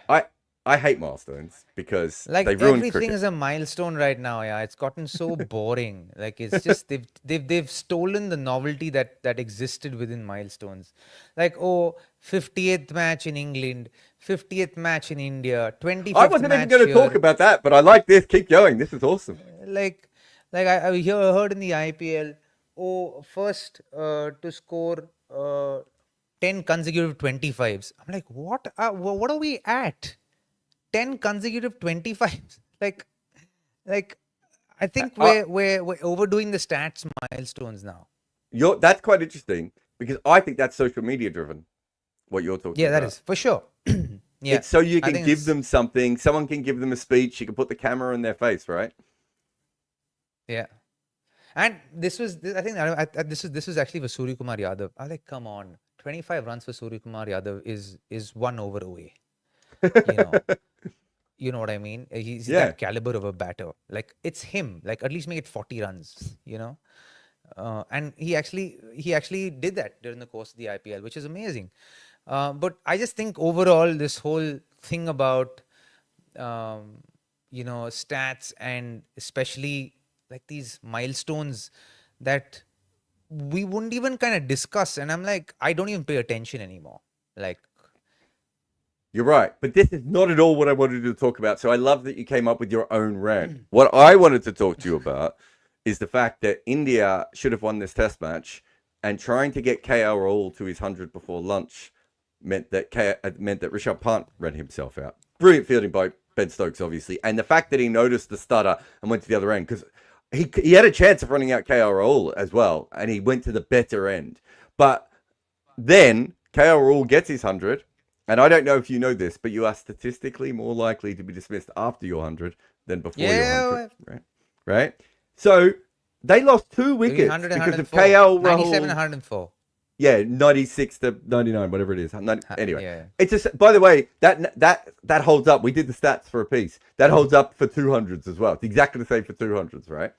I hate milestones because they ruin everything cricket. Is a milestone right now. Yeah, it's gotten so boring. Like it's just they've stolen the novelty that existed within milestones. Like 50th match in England, 50th match in India, 25th. I wasn't even going to talk about that, but I like this. Keep going. This is awesome. Like I heard in the IPL, first to score 10 consecutive 25s. I'm like, what are we at? 10 consecutive 25s. Like I think we're overdoing the stats milestones now. That's quite interesting because I think that's social media driven. What you're talking about. Yeah, that is for sure. Yeah, it's so you can give them something. Someone can give them a speech. You can put the camera in their face, right? Yeah. And this was actually for Surya Kumar Yadav. I was like, come on, 25 runs for Surya Kumar Yadav is 1 over away. You know what I mean? He's that caliber of a batter. Like it's him. Like at least make it 40 runs. You know, and he actually did that during the course of the IPL, which is amazing. But I just think overall this whole thing about stats and especially like these milestones that we wouldn't even kind of discuss, and I'm like, I don't even pay attention anymore. Like. You're right, but this is not at all what I wanted to talk about. So I love that you came up with your own rant. What I wanted to talk to you about is the fact that India should have won this test match, and trying to get KL Rahul to his 100 before lunch meant that Rishabh Pant ran himself out. Brilliant fielding by Ben Stokes, obviously, and the fact that he noticed the stutter and went to the other end, because he had a chance of running out KL Rahul as well, and he went to the better end. But then KL Rahul gets his 100. And I don't know if you know this, but you are statistically more likely to be dismissed after your 100 than before your 100. Right? So they lost 2 wickets because of KL Rahul. 97 and 104. Yeah, 96 to 99, whatever it is. Anyway, it's just, by the way, that holds up. We did the stats for a piece. That holds up for 200s as well. It's exactly the same for 200s, right?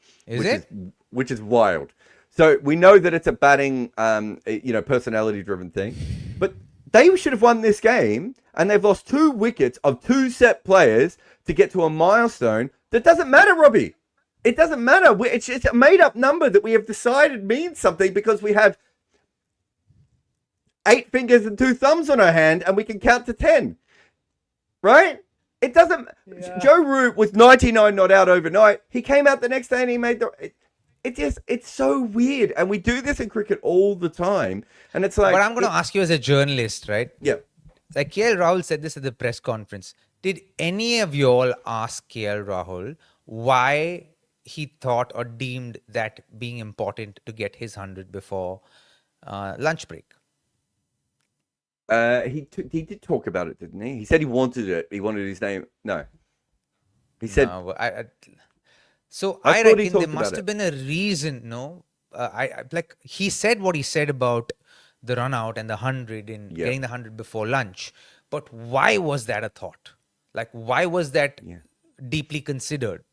Which is wild. So we know that it's a batting, personality-driven thing, but they should have won this game, and they've lost 2 wickets of 2 set players to get to a milestone that doesn't matter, Robbie. It doesn't matter. It's a made-up number that we have decided means something because we have 8 fingers and 2 thumbs on our hand, and we can count to 10. Right? It doesn't... Yeah. Joe Root was 99 not out overnight. He came out the next day and he made the... It's so weird, and we do this in cricket all the time, and it's like. But I'm going to ask you as a journalist, right? Yeah. Like KL Rahul said this at the press conference. Did any of you all ask KL Rahul why he thought or deemed that being important to get his 100 before lunch break? He did talk about it, didn't he? He said he wanted it. He wanted his name. No. He said. No, So I reckon there must have been a reason, no? Like he said what he said about the run out and the 100 and getting the 100 before lunch. But why was that a thought? Like, why was that deeply considered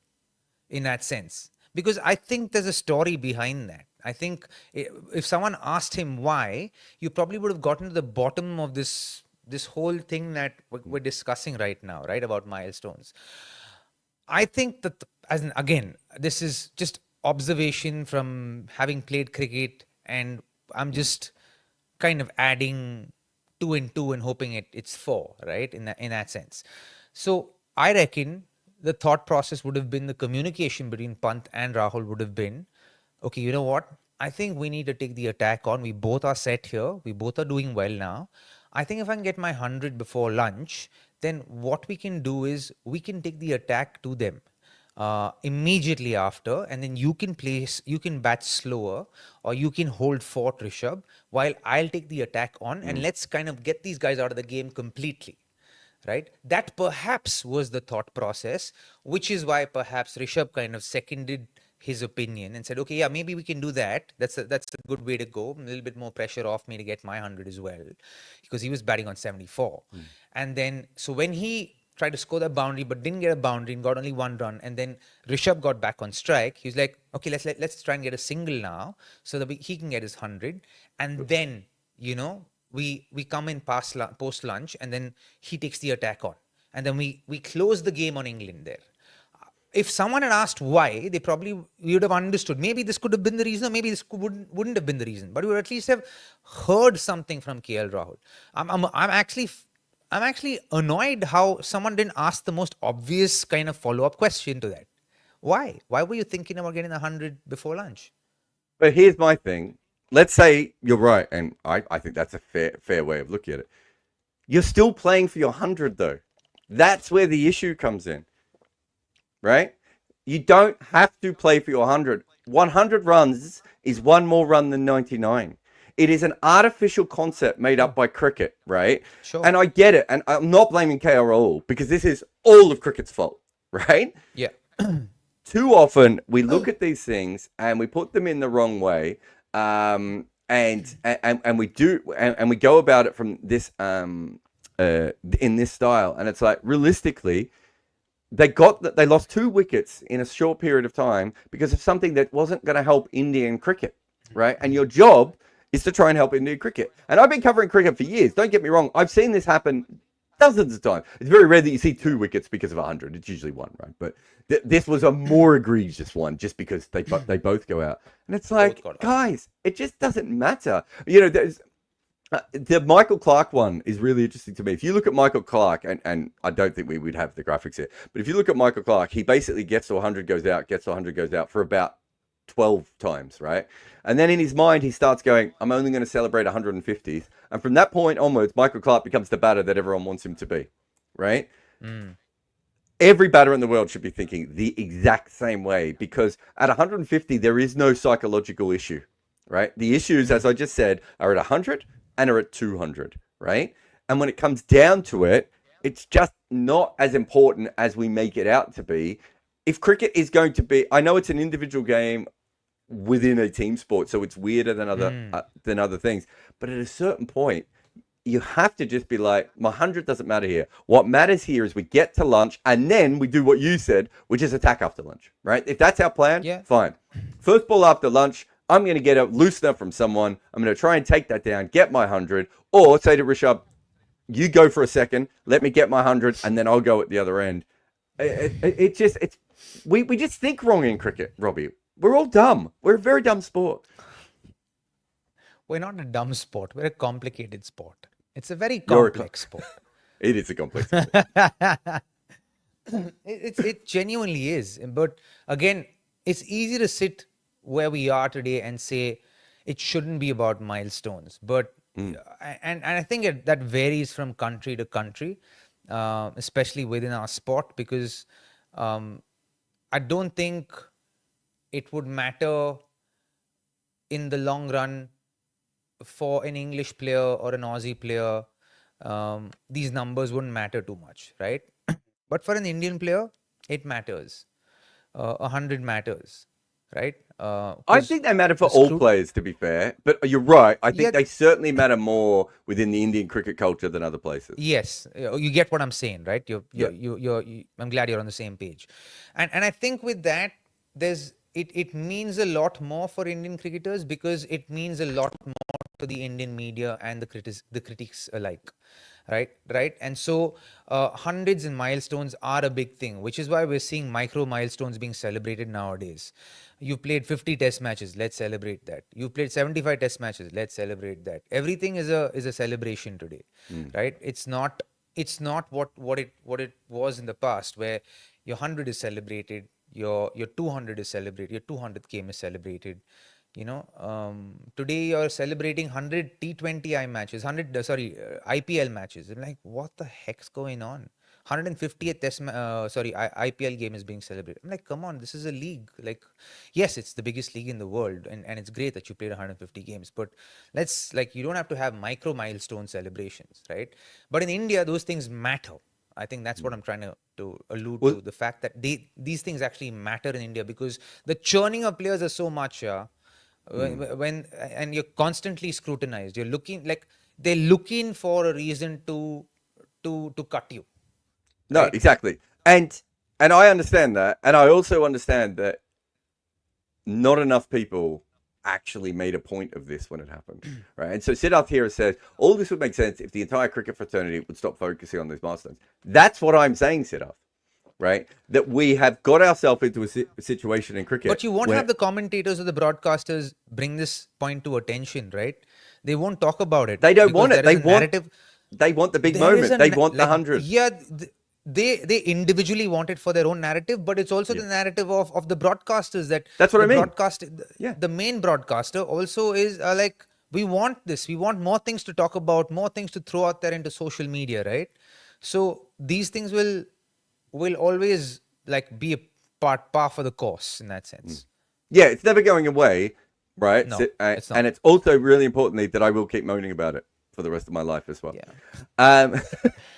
in that sense? Because I think there's a story behind that. I think if someone asked him why, you probably would have gotten to the bottom of this this whole thing that we're discussing right now, right, about milestones. I think that, again, this is just observation from having played cricket, and I'm just kind of adding two and two and hoping it's four, right? In that sense. So I reckon the thought process would have been, the communication between Pant and Rahul would have been, okay, you know what? I think we need to take the attack on. We both are set here. We both are doing well now. I think if I can get my 100 before lunch, then what we can do is we can take the attack to them immediately after, and then you can bat slower, or you can hold fort, Rishabh, while I'll take the attack on, and let's kind of get these guys out of the game completely. Right? That perhaps was the thought process, which is why perhaps Rishabh kind of seconded his opinion and said, okay, yeah, maybe we can do that. That's a good way to go. A little bit more pressure off me to get my 100 as well, because he was batting on 74. And then, so when he tried to score that boundary but didn't get a boundary and got only one run, and then Rishabh got back on strike, he was like, okay, let's try and get a single now so that he can get his 100. And then, we come in post lunch, and then he takes the attack on, and then we close the game on England there. If someone had asked why, we would have understood. Maybe this could have been the reason, or maybe this wouldn't have been the reason. But we would at least have heard something from KL Rahul. I'm actually annoyed how someone didn't ask the most obvious kind of follow-up question to that. Why? Why were you thinking about getting 100 before lunch? But here's my thing. Let's say you're right, and I think that's a fair way of looking at it. You're still playing for your 100, though. That's where the issue comes in, right? You don't have to play for your 100. 100 runs is one more run than 99. It is an artificial concept made up by cricket, right? Sure. And I get it, and I'm not blaming KL Rahul, because this is all of cricket's fault, right? Yeah. Too often we look at these things and we put them in the wrong way. And we go about it from this in this style, and it's like, realistically, they lost 2 wickets in a short period of time because of something that wasn't going to help Indian cricket, right? And your job is to try and help Indian cricket. And I've been covering cricket for years. Don't get me wrong. I've seen this happen dozens of times. It's very rare that you see 2 wickets because of 100. It's usually 1, right? But this was a more egregious one, just because they both go out. And it's like, guys, it just doesn't matter. There's the Michael Clarke one is really interesting to me. If you look at Michael Clarke, and I don't think we would have the graphics here, but if you look at Michael Clarke, he basically gets to 100, goes out, gets to 100, goes out for about 12 times, right? And then in his mind, he starts going, I'm only going to celebrate 150th. And from that point onwards, Michael Clarke becomes the batter that everyone wants him to be, right? Every batter in the world should be thinking the exact same way, because at 150, there is no psychological issue, right? The issues, as I just said, are at 100 and are at 200, right? And when it comes down to it, it's just not as important as we make it out to be. If cricket is going to be, I know it's an individual game within a team sport, so it's weirder than other things. But at a certain point, you have to just be like, my 100 doesn't matter here. What matters here is we get to lunch, and then we do what you said, which is attack after lunch, right? If that's our plan, fine. First ball after lunch, I'm going to get a loosener from someone. I'm going to try and take that down, get my 100, or say to Rishabh, you go for a second, let me get my 100, and then I'll go at the other end. We just think wrong in cricket, Robbie. We're all dumb. We're a very dumb sport. We're not a dumb sport. We're a complicated sport. It's a very complex sport. It is a complex sport. It genuinely is. But again, it's easy to sit where we are today and say it shouldn't be about milestones. But and I think that varies from country to country, especially within our sport, because I don't think it would matter in the long run for an English player or an Aussie player. These numbers wouldn't matter too much, right? But for an Indian player, it matters. 100 matters, right? I think they matter for all players, to be fair. But you're right. I think they certainly matter more within the Indian cricket culture than other places. Yes, you get what I'm saying, right? I'm glad you're on the same page. And I think with that, it means a lot more for Indian cricketers, because it means a lot more to the Indian media and the critics alike. right. And so hundreds and milestones are a big thing, which is why we're seeing micro milestones being celebrated nowadays. You've played 50 test matches, let's celebrate that. You've played 75 test matches, let's celebrate that. Everything is a celebration today, right? It's not what it was in the past, where your 100 is celebrated, your 200 is celebrated, your 200th game is celebrated. Today you're celebrating 100 T20I matches, 100 IPL matches. I'm like, what the heck's going on? 150th IPL game is being celebrated. I'm like, come on, this is a league. Like, yes, it's the biggest league in the world, and it's great that you played 150 games, but you don't have to have micro milestone celebrations, right? But in India, those things matter. I think that's what I'm trying to allude to, the fact that these things actually matter in India, because the churning of players is so much, and you're constantly scrutinized. They're looking for a reason to cut you. No, right? exactly. And I understand that. And I also understand that not enough people actually made a point of this when it happened, right? And so Siddharth here says, all this would make sense if the entire cricket fraternity would stop focusing on these milestones. That's what I'm saying, Siddharth, right? That we have got ourselves into a situation in cricket. But you won't have the commentators or the broadcasters bring this point to attention, right? They won't talk about it. They don't want it. They want the big moment. They want the 100. Yeah, they individually want it for their own narrative, but it's also the narrative of the broadcasters. That's what I mean. The main broadcaster also is like, we want this. We want more things to talk about, more things to throw out there into social media, right? So these things will always be a par for the course in that sense. Yeah, it's never going away, right? No, it's not. And it's also really importantly that I will keep moaning about it for the rest of my life as well. Yeah.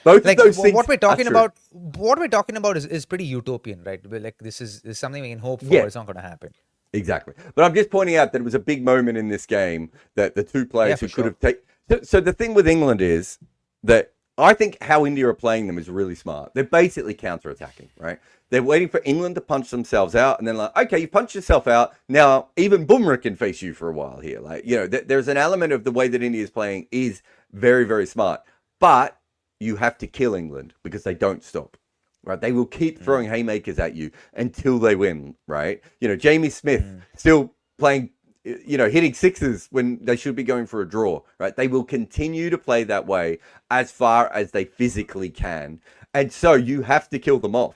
Both of those things what we're talking about is pretty utopian, right? This is something we can hope for. It's not going to happen. Exactly. But I'm just pointing out that it was a big moment in this game that the two players who could have taken. So the thing with England is that I think how India are playing them is really smart. They're basically counter-attacking, right? They're waiting for England to punch themselves out, and then okay, you punch yourself out. Now, even Bumrah can face you for a while here. There's an element of the way that India is playing is very, very smart. But you have to kill England because they don't stop, right? They will keep throwing haymakers at you until they win, right? Jamie Smith still playing, hitting sixes when they should be going for a draw, right? They will continue to play that way as far as they physically can. And so you have to kill them off.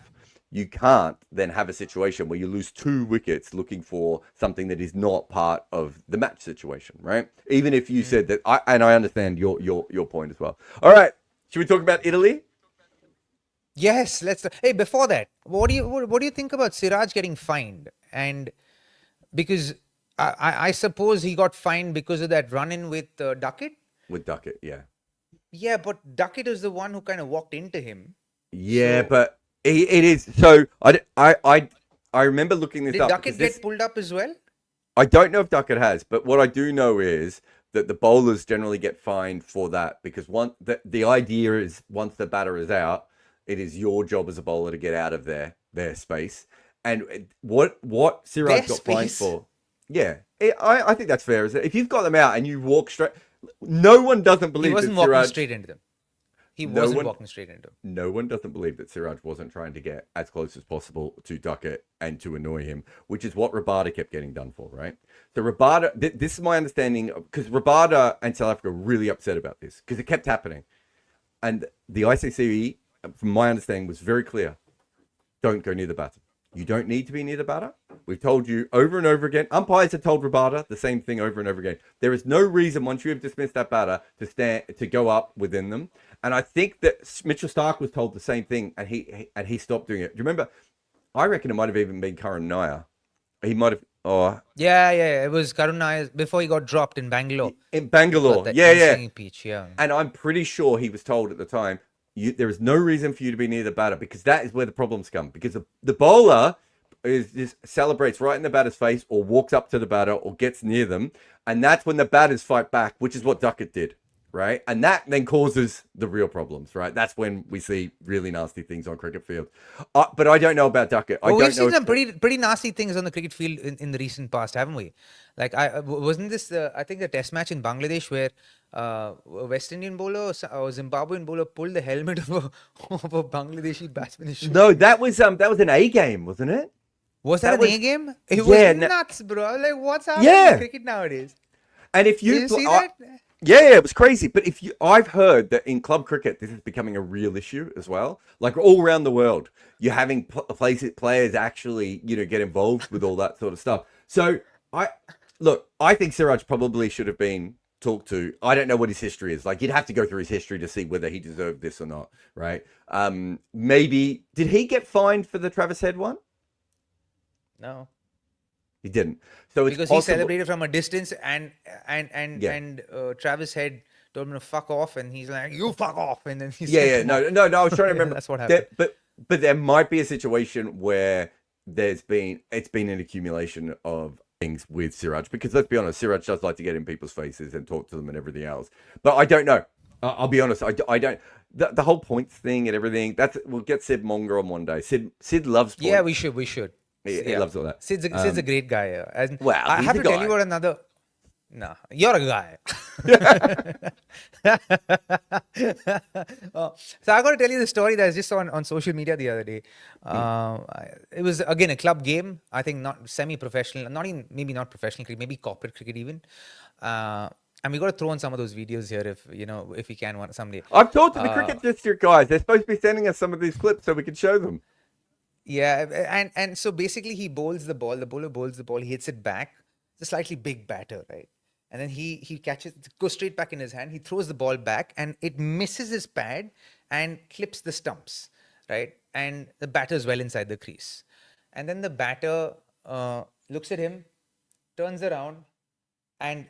You can't then have a situation where you lose 2 wickets looking for something that is not part of the match situation, right? Even if you said that, I understand your point as well. All right, should we talk about Italy? Yes, let's. Hey, before that, what do you think about Siraj getting fined? And because I suppose he got fined because of that run-in with Duckett. With Duckett, yeah. Yeah, but Duckett is the one who kind of walked into him. Yeah, but it is. So I remember looking this up. Did Duckett get pulled up as well? I don't know if Duckett has, but what I do know is that the bowlers generally get fined for that, because the idea is once the batter is out, it is your job as a bowler to get out of their space. And what Siraj got fined for? Yeah, I think that's fair. If you've got them out and you walk straight, no one doesn't believe he wasn't that Siraj walking straight into them. He wasn't walking straight into them. No one doesn't believe that Siraj wasn't trying to get as close as possible to Duckett and to annoy him, which is what Rabada kept getting done for, right? So Rabada, this is my understanding, because Rabada and South Africa were really upset about this because it kept happening. And the ICC, from my understanding, was very clear. Don't go near the batter. You don't need to be near the batter. We've told you over and over again. Umpires have told Rabada the same thing over and over again. There is no reason, once you have dismissed that batter, to go up within them. And I think that Mitchell Starc was told the same thing, and he stopped doing it. Do you remember? I reckon it might have even been Karun Nair. He might have. Oh, yeah. It was Karun Nair before he got dropped in Bangalore. In Bangalore, yeah. Pitch, yeah. And I'm pretty sure he was told at the time, there is no reason for you to be near the batter, because that is where the problems come. Because the bowler just celebrates right in the batter's face, or walks up to the batter, or gets near them, and that's when the batters fight back, which is what Duckett did, right? And that then causes the real problems, right? That's when we see really nasty things on cricket field. But I don't know about Duckett. I Well, don't we've know seen some pretty nasty things on the cricket field in the recent past, haven't we? Like, wasn't this I think the Test match in Bangladesh where a West Indian bowler or or Zimbabwean bowler pulled the helmet of a Bangladeshi batsman? No, that was an A game, wasn't it? Was that an A game? It Yeah, was nuts, bro. Like, what's happening Yeah. in cricket nowadays? And if Did you see that? Yeah, it was crazy. But I've heard that in club cricket, this is becoming a real issue as well. Like all around the world, you're having players actually, get involved with all that sort of stuff. So I think Siraj probably should have been talked to. I don't know what his history is. Like you'd have to go through his history to see whether he deserved this or not, right? Maybe did he get fined for the Travis Head one? No. He didn't. So it's because possible. he celebrated from a distance, and Travis Head told him to fuck off, and he's like, "You fuck off," and then he's No. I was trying to remember. That's what happened. But there might be a situation where it's been an accumulation of things with Siraj, because let's be honest, Siraj does like to get in people's faces and talk to them and everything else. But I don't know. I'll be honest. I don't. The whole points thing and everything. We'll get Sid Monger on one day. Sid loves points. Yeah, we should. He loves all that. Sid's a great guy. Well, I have to tell you about another. No, you're a guy. So I got to tell you the story that I just saw on social media the other day. It was again a club game. I think not semi-professional, maybe not professional cricket, maybe corporate cricket even. And we got to throw in some of those videos here if we can one someday. I've talked to the cricket district guys. They're supposed to be sending us some of these clips so we can show them. Yeah, and so basically he bowls the ball. The bowler bowls the ball. He hits it back. It's a slightly big batter, right? And then he catches, goes straight back in his hand. He throws the ball back, and it misses his pad and clips the stumps, right? And the batter's well inside the crease. And then the batter looks at him, turns around, and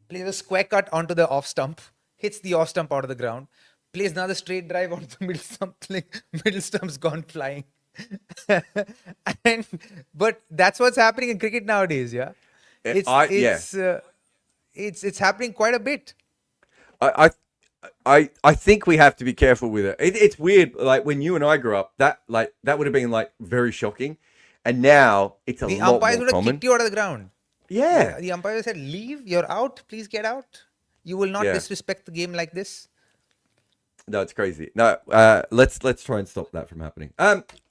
plays a square cut onto the off stump, hits the off stump out of the ground, plays another straight drive onto the middle stump, like middle stump's gone flying. But that's what's happening in cricket nowadays, yeah. It's happening quite a bit. I think we have to be careful with it. It's weird. Like when you and I grew up, that would have been like very shocking, and now it's a lot more common. The umpires would have kicked you out of the ground. Yeah. The umpire said, "Leave. You're out. Please get out. You will not disrespect the game like this." No, it's crazy. No, let's try and stop that from happening.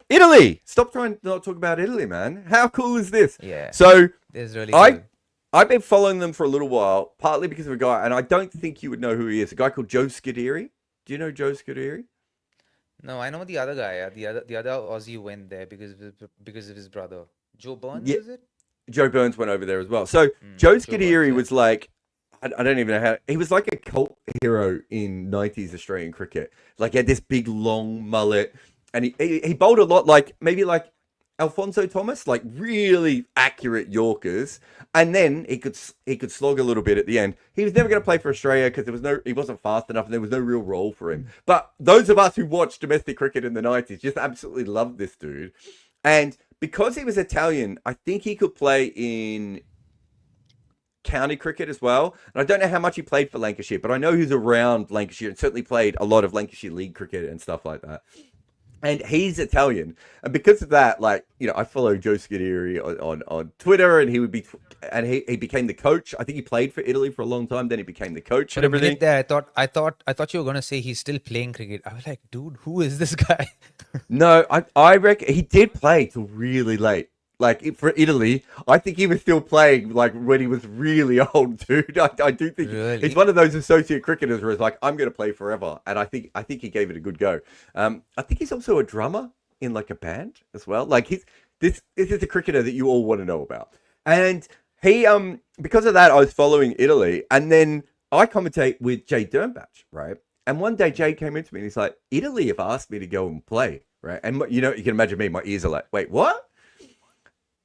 Italy. Stop trying to not talk about Italy, man. How cool is this? Yeah. So this is really cool. I've been following them for a little while, partly because of a guy, and I don't think you would know who he is. A guy called Joe Scuderi. Do you know Joe Scuderi? No, I know the other guy. The other Aussie went there because of his brother. Joe Burns, is it? Joe Burns went over there as well. So Joe Scuderi was like, I don't even know how, he was like a cult hero in 90s Australian cricket. Like he had this big long mullet, and he bowled a lot like Alfonso Thomas, like really accurate Yorkers, and then he could slog a little bit at the end. He was never going to play for Australia because he wasn't fast enough, and there was no real role for him. But those of us who watched domestic cricket in the 90s just absolutely loved this dude, and because he was Italian, I think he could play in county cricket as well. And I don't know how much he played for Lancashire, but I know he's around Lancashire and certainly played a lot of Lancashire League cricket and stuff like that. And he's Italian, and because of that, I follow Joe Scuderi on Twitter, and he became the coach. I think he played for Italy for a long time. Then he became the coach and everything. There, I thought you were gonna say he's still playing cricket. I was like, dude, who is this guy? No, I reckon he did play till really late. Like for Italy, I think he was still playing like when he was really old, dude. I do think he's one of those associate cricketers where it's like, I'm going to play forever, and I think he gave it a good go. I think he's also a drummer in like a band as well. Like this is a cricketer that you all want to know about, and he because of that, I was following Italy, and then I commentate with Jay Dernbach, right? And one day Jay came into me and he's like, Italy have asked me to go and play, right? And you can imagine me, my ears are like, wait, what?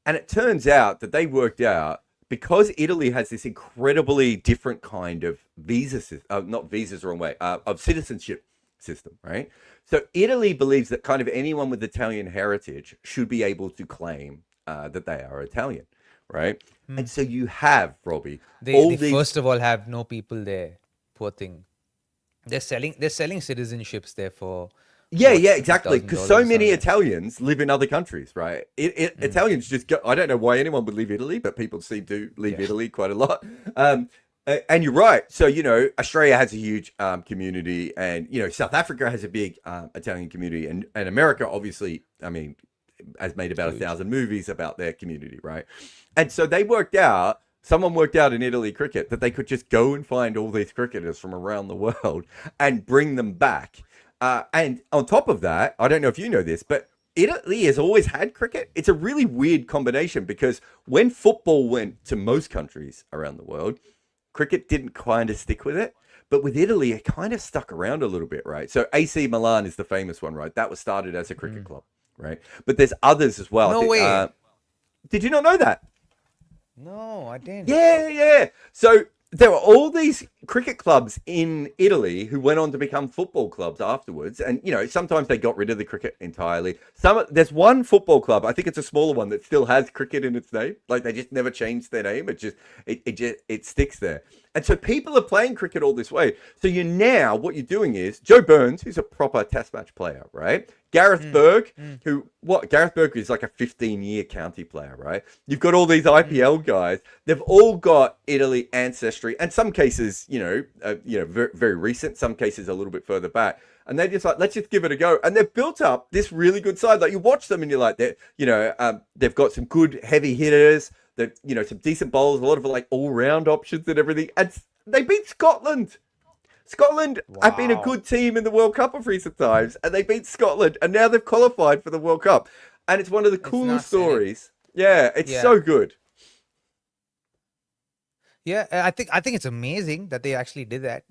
And it turns out that they worked out because Italy has this incredibly different kind of not visas, wrong way, of citizenship system, right? So Italy believes that kind of anyone with Italian heritage should be able to claim that they are Italian, right? And so you have, Robbie, they first of all have no people there. Poor thing. they're selling citizenships there for Yeah, what, yeah, exactly. $50,000 Because or so something many like that. Italians live in other countries, right? Italians just go. I don't know why anyone would leave Italy, but people seem to leave Yeah. Italy quite a lot. And you're right. So Australia has a huge community, and South Africa has a big Italian community, and America, obviously, I mean, has made about Huge. 1,000 movies about their community, right? And so someone worked out in Italy cricket that they could just go and find all these cricketers from around the world and bring them back. And on top of that, I don't know if you know this, but Italy has always had cricket. It's a really weird combination because when football went to most countries around the world, cricket didn't kind of stick with it. But with Italy, it kind of stuck around a little bit, right? So AC Milan is the famous one, right? That was started as a cricket club, right? But there's others as well. No way. Did you not know that? No, I didn't. Yeah, yeah. So there were all these cricket clubs in Italy who went on to become football clubs afterwards. And, sometimes they got rid of the cricket entirely. There's one football club, I think it's a smaller one, that still has cricket in its name. Like they just never changed their name. It sticks there. And so people are playing cricket all this way. So what you're doing is Joe Burns, who's a proper test match player, right? Gareth Berg, Gareth Berg is like a 15-year county player, right? You've got all these IPL guys. They've all got Italy ancestry, and some cases, very, very recent. Some cases a little bit further back, and they're just like, let's just give it a go. And they've built up this really good side. Like you watch them, and you're like, they've got some good heavy hitters. That some decent bowlers, a lot of like all-round options and everything. And they beat Scotland. Scotland have been a good team in the World Cup of recent times, and they beat Scotland, and now they've qualified for the World Cup. And it's one of the coolest stories. Yeah, it's so good. Yeah, I think it's amazing that they actually did that.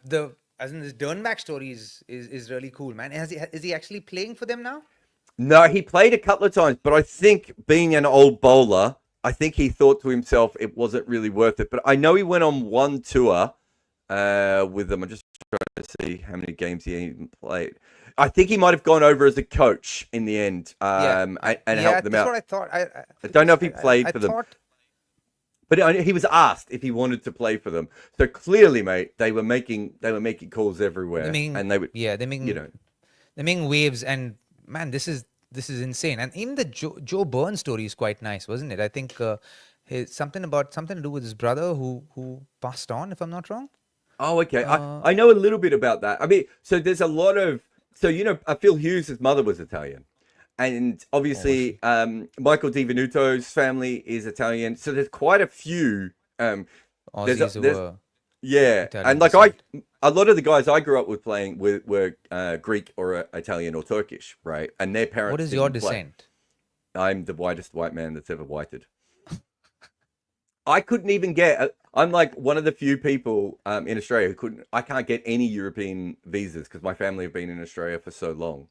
This Dernbach story is really cool, man. Is he actually playing for them now? No, he played a couple of times, but I think being an old bowler, I think he thought to himself it wasn't really worth it. But I know he went on one tour with them. I'm just trying to see how many games he even played. I think he might have gone over as a coach in the end and helped them out. That's what I thought. I don't know if he played for them. But he was asked if he wanted to play for them. So clearly, mate, they were making calls everywhere, and they would. Yeah, they're making waves, and man, this is insane. And even the Joe Burns story is quite nice, wasn't it? I think something to do with his brother who passed on, if I'm not wrong. Oh, okay. I know a little bit about that. I mean, so there's a lot of Phil Hughes' mother was Italian. And obviously, Michael DiVenuto's family is Italian. So there's quite a few. Aussies were Italian and like a lot of the guys I grew up with playing were Greek or Italian or Turkish, right? And their parents. What is your descent? I'm the whitest white man that's ever whited. I couldn't even get. I'm like one of the few people in Australia I can't get any European visas because my family have been in Australia for so long.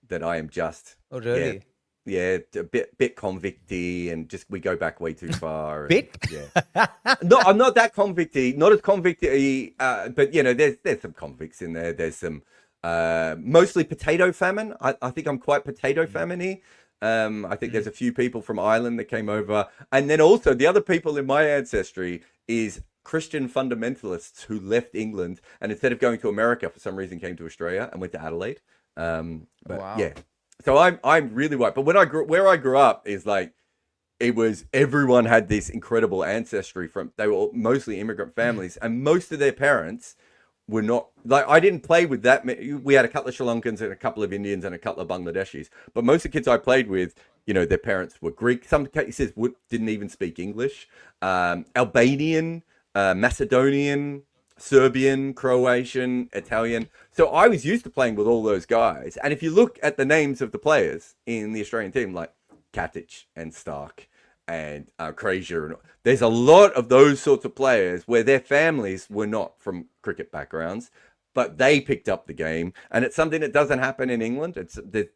That I am just. Oh really? Yeah, a bit convicty, and just we go back way too far. Bit? Yeah. No, I'm not that convicty. Not as convicty, but there's some convicts in there. There's some mostly potato famine. I think I'm quite potato famine-y. I think there's a few people from Ireland that came over, and then also the other people in my ancestry is Christian fundamentalists who left England and instead of going to America for some reason came to Australia and went to Adelaide. But wow. Yeah, so I'm really white. But where I grew up is like everyone had this incredible ancestry they were all mostly immigrant families, and most of their parents were not like I didn't play with that. We had a couple of Sri Lankans and a couple of Indians and a couple of Bangladeshis, but most of the kids I played with, their parents were Greek. Some cases didn't even speak English. Albanian, Macedonian, Serbian, Croatian, Italian. So I was used to playing with all those guys. And if you look at the names of the players in the Australian team, like Katic and Stark and Frazier, there's a lot of those sorts of players where their families were not from cricket backgrounds, but they picked up the game. And it's something that doesn't happen in England. It's the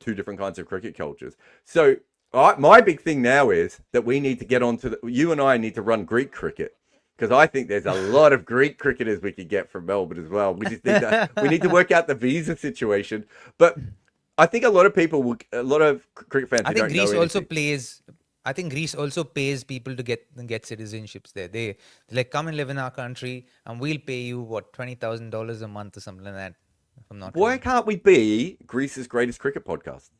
two different kinds of cricket cultures. So my big thing now is that we need to get you and I need to run Greek cricket. Because I think there's a lot of Greek cricketers we could get from Melbourne as well. We just need to work out the visa situation. But I think a lot of cricket fans. I think Greece also plays I think Greece also pays people to get citizenships there. They like, come and live in our country, and we'll pay you what, $20,000 a month or something like that. If I'm not Why wrong. can't we be Greece's greatest cricket podcast?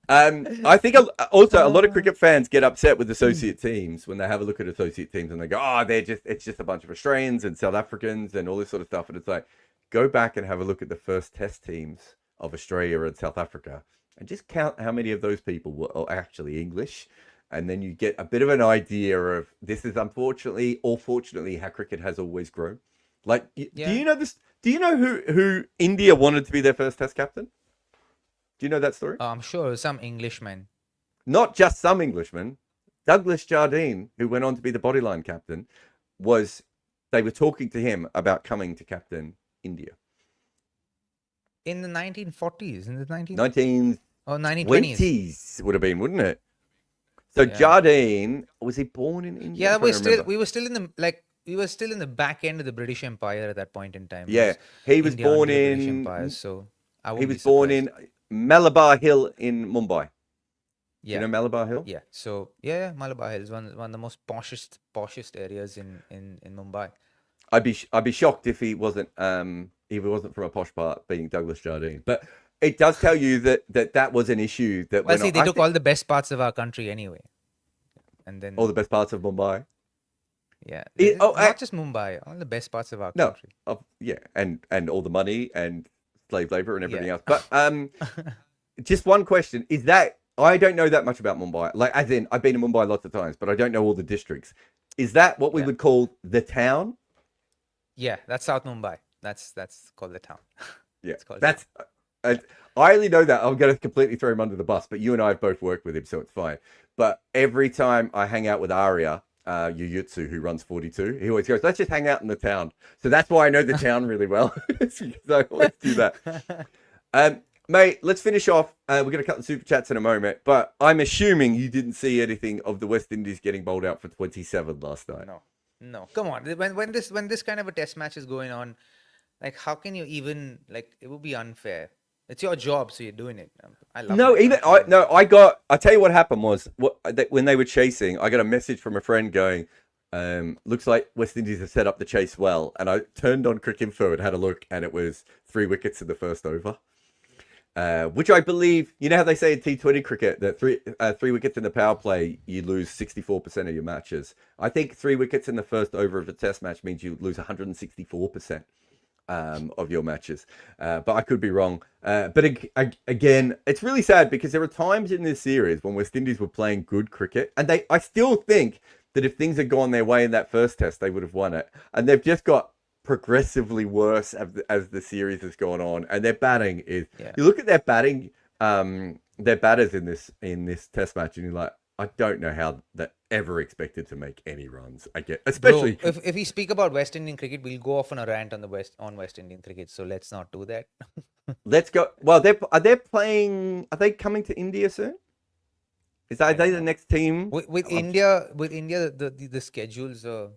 I think also a lot of cricket fans get upset with associate teams when they have a look at associate teams and they go, "Oh, it's just a bunch of Australians and South Africans and all this sort of stuff." And it's like, go back and have a look at the first Test teams of Australia and South Africa, and just count how many of those people were actually English, and then you get a bit of an idea of this is unfortunately or fortunately how cricket has always grown. Like, do you know this? Do you know who India wanted to be their first Test captain? Do you know that story? I'm sure some Englishman. Not just some Englishman. Douglas Jardine, who went on to be the bodyline captain, they were talking to him about coming to captain India. In the 1940s, in the 1920s would have been, wouldn't it? So Jardine, was he born in India? Yeah, we were still in the back end of the British Empire at that point in time. Yeah, he was born in British Empire, so he was born in Malabar Hill in Mumbai. Yeah. You know Malabar Hill? Yeah. So Malabar Hill is one of the most poshest areas in Mumbai. I'd be shocked if he wasn't from a posh part, being Douglas Jardine. But it does tell you that was an issue that they took all the best parts of our country anyway, and then all the best parts of Mumbai. Yeah, not just Mumbai, all the best parts of our country. And all the money and slave labor and everything else. But just one question is that I don't know that much about Mumbai. Like, as in, I've been to Mumbai lots of times, but I don't know all the districts. Is that what we would call the town? Yeah, that's South Mumbai. That's called the town. Yeah, I only know that. I'm going to completely throw him under the bus, but you and I have both worked with him, so it's fine. But every time I hang out with Arya, Yuyutsu, who runs 42, he always goes, "Let's just hang out in the town." So that's why I know the town really well. So I always do that. Mate, let's finish off. We're going to cut the super chats in a moment, but I'm assuming you didn't see anything of the West Indies getting bowled out for 27 last night. No. Come on. When this kind of a test match is going on, like, how can you even, like, it would be unfair. It's your job, so you're doing it. I love it. I tell you what happened was when they were chasing, I got a message from a friend going, looks like West Indies have set up the chase well. And I turned on Cricinfo and had a look, and it was 3 wickets in the first over. Which I believe, you know how they say in T20 cricket that three wickets in the power play, you lose 64% of your matches. I think 3 wickets in the first over of a test match means you lose 164%. Of your matches, but I could be wrong. But again, it's really sad because there are times in this series when West Indies were playing good cricket, and I still think that if things had gone their way in that first test, they would have won it. And they've just got progressively worse as the series has gone on. And their batting is, you look at their batting, their batters in this test match, and you're like, I don't know how that ever expected to make any runs. I get, especially if we speak about West Indian cricket, we'll go off on a rant on West Indian cricket. So let's not do that. Let's go. Well, are they coming to India soon? Are they the next team? With India, the schedules are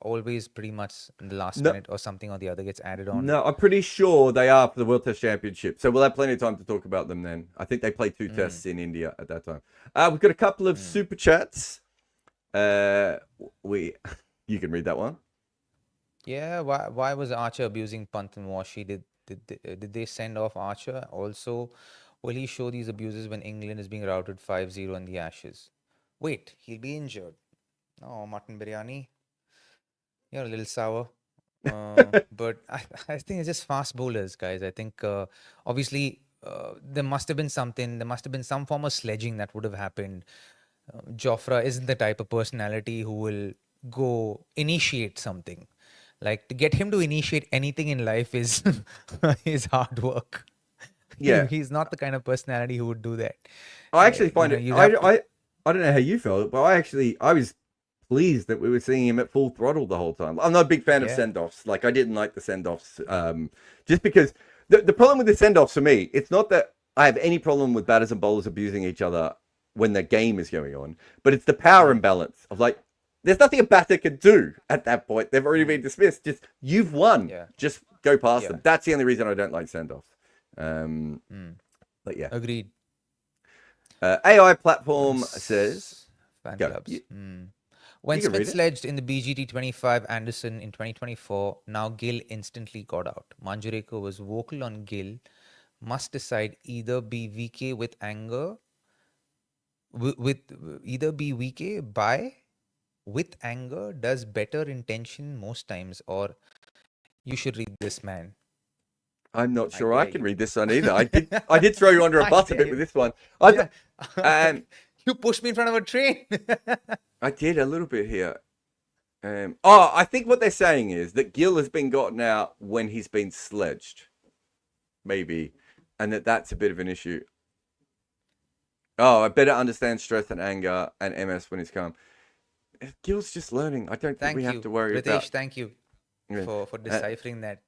always pretty much in the last minute or something or the other gets added on. No, I'm pretty sure they are for the World Test Championship. So we'll have plenty of time to talk about them then. I think they played 2 tests in India at that time. We've got a couple of super chats. You can read that one. Yeah, why was Archer abusing Pant and Washi? Did they send off Archer? Also, will he show these abuses when England is being routed 5-0 in the Ashes? Wait, he'll be injured. Oh, mutton biryani. You're a little sour. But I think it's just fast bowlers, guys. I think obviously there must have been some form of sledging that would have happened. Jofra isn't the type of personality who will go initiate something. Like, to get him to initiate anything in life is hard work. Yeah. He's not the kind of personality who would do that. I actually find it, I don't know how you felt, but I was pleased that we were seeing him at full throttle the whole time. I'm not a big fan of send-offs. Like, I didn't like the send-offs, just because the problem with the send-offs for me, it's not that I have any problem with batters and bowlers abusing each other when the game is going on, but it's the power imbalance of, like, there's nothing a batter can do at that point. They've already been dismissed. Just, you've won. Yeah. Just go past them. That's the only reason I don't like send-offs. But yeah. Agreed. AI platform says, fan go. clubs. You When can read Smith it. sledged in the BGT 25 Anderson in 2024, now Gill instantly got out. Manjureko was vocal on Gill must decide either be VK with anger, with either be VK by with anger does better intention most times, or you should read this man. I'm not I sure I dare can you. read this one either. I did throw you under a I bus a dare bit you. with this one. Yeah. You pushed me in front of a train. I did a little bit here. I think what they're saying is that Gill has been gotten out when he's been sledged, maybe, and that's a bit of an issue. Oh, I better understand stress and anger and MS when he's calm. Gill's just learning. I don't think we have to worry Ritesh, about. thank you Yeah. for deciphering that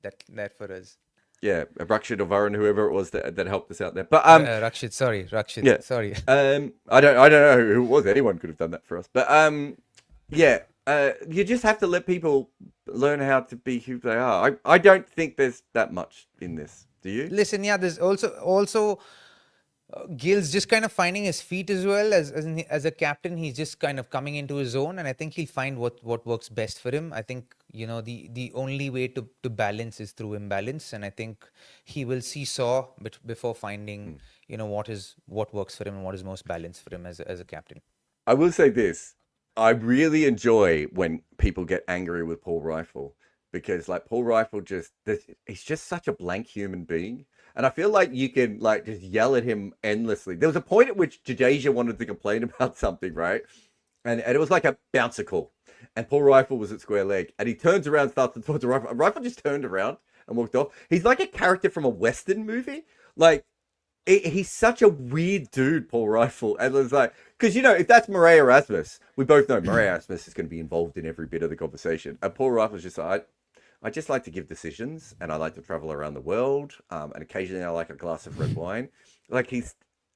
for us. Yeah, Rakshit or Varun, whoever it was that helped us out there. But Rakshit, Rakshit, yeah, sorry. I don't know who it was. Anyone could have done that for us. But yeah, you just have to let people learn how to be who they are. I don't think there's that much in this. Do you? Listen, yeah, there's also Gill's just kind of finding his feet as well as a captain. He's just kind of coming into his own, and I think he'll find what works best for him. I think the only way to balance is through imbalance, and I think he will seesaw before finding what works for him and what is most balanced for him as a captain. I will say this: I really enjoy when people get angry with Paul Rifle, because like Paul Rifle he's just such a blank human being. And I feel like you can like just yell at him endlessly. There was a point at which Jadeja wanted to complain about something, right? And it was like a bouncer call. And Paul Rifle was at square leg. And he turns around, starts to talk to Rifle. And Rifle just turned around and walked off. He's like a character from a Western movie. Like, he's such a weird dude, Paul Rifle. And it's like, because, if that's Murray Erasmus, we both know Murray Erasmus is going to be involved in every bit of the conversation. And Paul Rifle's just like, I just like to give decisions, and I like to travel around the world, and occasionally I like a glass of red wine. Like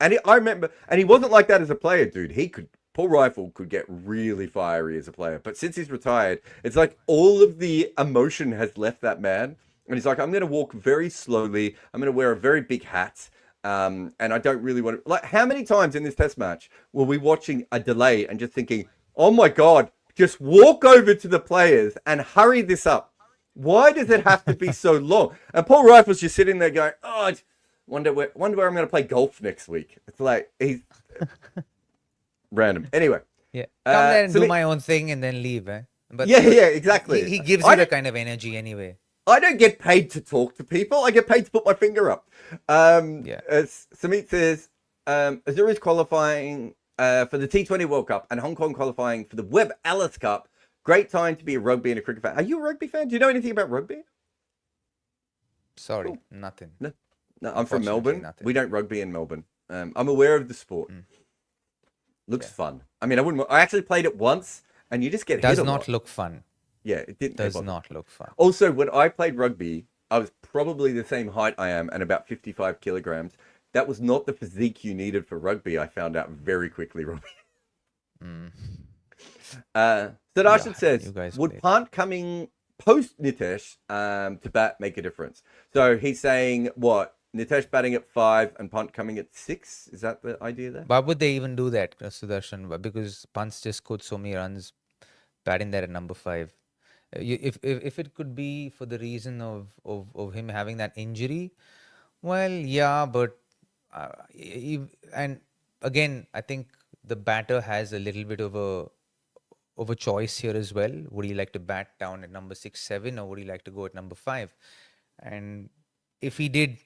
I remember, and he wasn't like that as a player, dude. Paul Rifle could get really fiery as a player, but since he's retired, it's like all of the emotion has left that man, and he's like, I'm going to walk very slowly. I'm going to wear a very big hat, and I don't really want to. Like, how many times in this test match were we watching a delay and just thinking, oh my god, just walk over to the players and hurry this up. Why does it have to be so long? And Paul Rifle's just sitting there going, oh, I wonder where I'm going to play golf next week. It's like, he's random. Anyway. Yeah. Come there and do my own thing and then leave. But yeah, exactly. He gives you the kind of energy anyway. I don't get paid to talk to people. I get paid to put my finger up. Samit says, Azure is qualifying for the T20 World Cup and Hong Kong qualifying for the Webb Ellis Cup. Great time to be a rugby and a cricket fan. Are you a rugby fan? Do you know anything about rugby? Sorry, nothing. No, I'm from Melbourne. Nothing. We don't rugby in Melbourne. I'm aware of the sport. Looks fun. I mean, I actually played it once, and you just get hit a lot. Does not look fun. Yeah, it didn't. Does not look fun. Also, when I played rugby, I was probably the same height I am and about 55 kilograms. That was not the physique you needed for rugby. I found out very quickly, Robbie. Siraj says, would Pant coming post Nitesh to bat make a difference? So he's saying what? Nitesh batting at 5 and Pant coming at 6? Is that the idea there? Why would they even do that, Sudarshan? Because Pant's just scored so many runs batting there at number 5. If it could be for the reason of him having that injury, well, yeah, but and again, I think the batter has a little bit of a choice here as well. Would he like to bat down at number 6, 7, or would he like to go at number 5? And if he did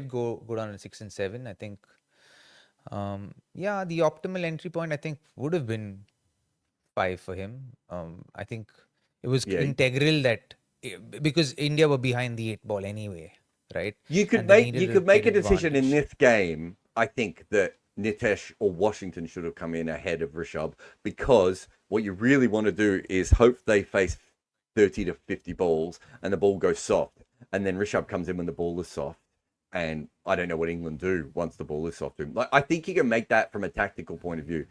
go down at 6 and 7, I think, the optimal entry point I think would have been 5 for him. I think it was integral that because India were behind the 8 ball anyway, right? You could make a decision in this game. I think that Nitesh or Washington should have come in ahead of Rishabh, because what you really want to do is hope they face 30 to 50 balls and the ball goes soft, and then Rishabh comes in when the ball is soft. And I don't know what England do once the ball is soft to him. Like, I think you can make that from a tactical point of view.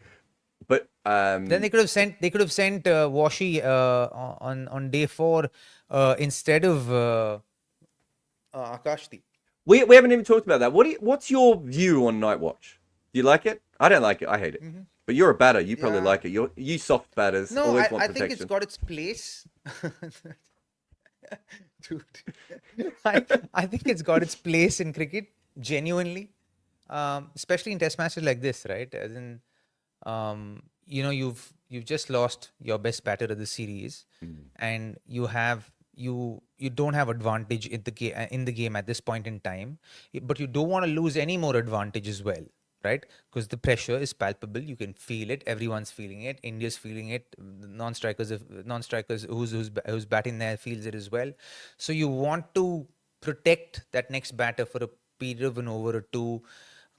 But then they could have sent Washi on day 4 instead of Akashdeep. We haven't even talked about that. What's your view on Night Watch? Do you like it? I don't like it. I hate it. But you're a batter. You probably like it. You soft batters No, always want I protection. think it's got its place. Dude, I think it's got its place in cricket, genuinely. Especially in test matches like this, right? As in, you've just lost your best batter of the series, and you don't have advantage in the game at this point in time, but you don't want to lose any more advantage as well, right? Because the pressure is palpable. You can feel it. Everyone's feeling it. India's feeling it. The non-strikers who's batting there feels it as well. So you want to protect that next batter for a period of an over or two,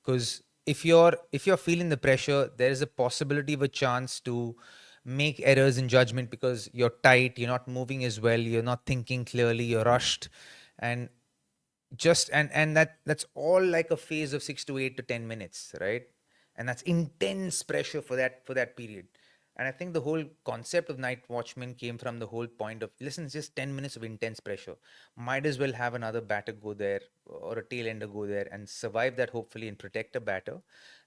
because if you're feeling the pressure, there is a possibility of a chance to make errors in judgment because you're tight, you're not moving as well, you're not thinking clearly, you're rushed, and that's all like a phase of 6 to 8 to 10 minutes, right? And that's intense pressure for that period. And I think the whole concept of night watchman came from the whole point of, listen, it's just 10 minutes of intense pressure. Might as well have another batter go there or a tail ender go there and survive that, hopefully, and protect a batter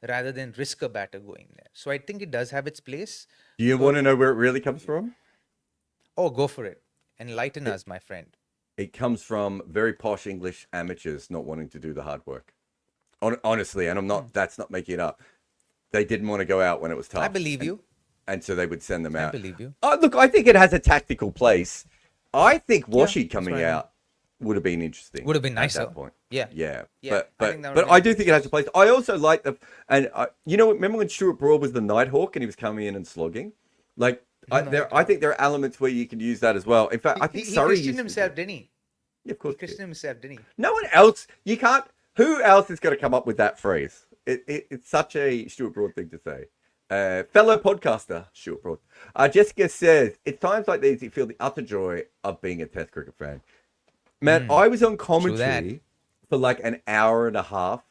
rather than risk a batter going there. So I think it does have its place. Do you want to know where it really comes from? Oh, go for it. Enlighten us, my friend. It comes from very posh English amateurs not wanting to do the hard work. Honestly, and that's not making it up. They didn't want to go out when it was tough. I believe you. And so they would send them out. I believe you. Look, I think it has a tactical place. I think Washi coming out would have been interesting. Would have been nicer. At that point. Yeah. But I do think it has a place. I also like remember when Stuart Broad was the Nighthawk and he was coming in and slogging? Like, I think there are elements where you can use that as well. In fact, I think Surrey christened himself, didn't he? Yeah, of course. He christened himself, didn't he? No one else. You can't. Who else is going to come up with that phrase? It's such a Stuart Broad thing to say. Fellow podcaster, Stuart Broad. Jessica says, it's times like these you feel the utter joy of being a Test cricket fan. Man, I was on commentary for like an hour and a half,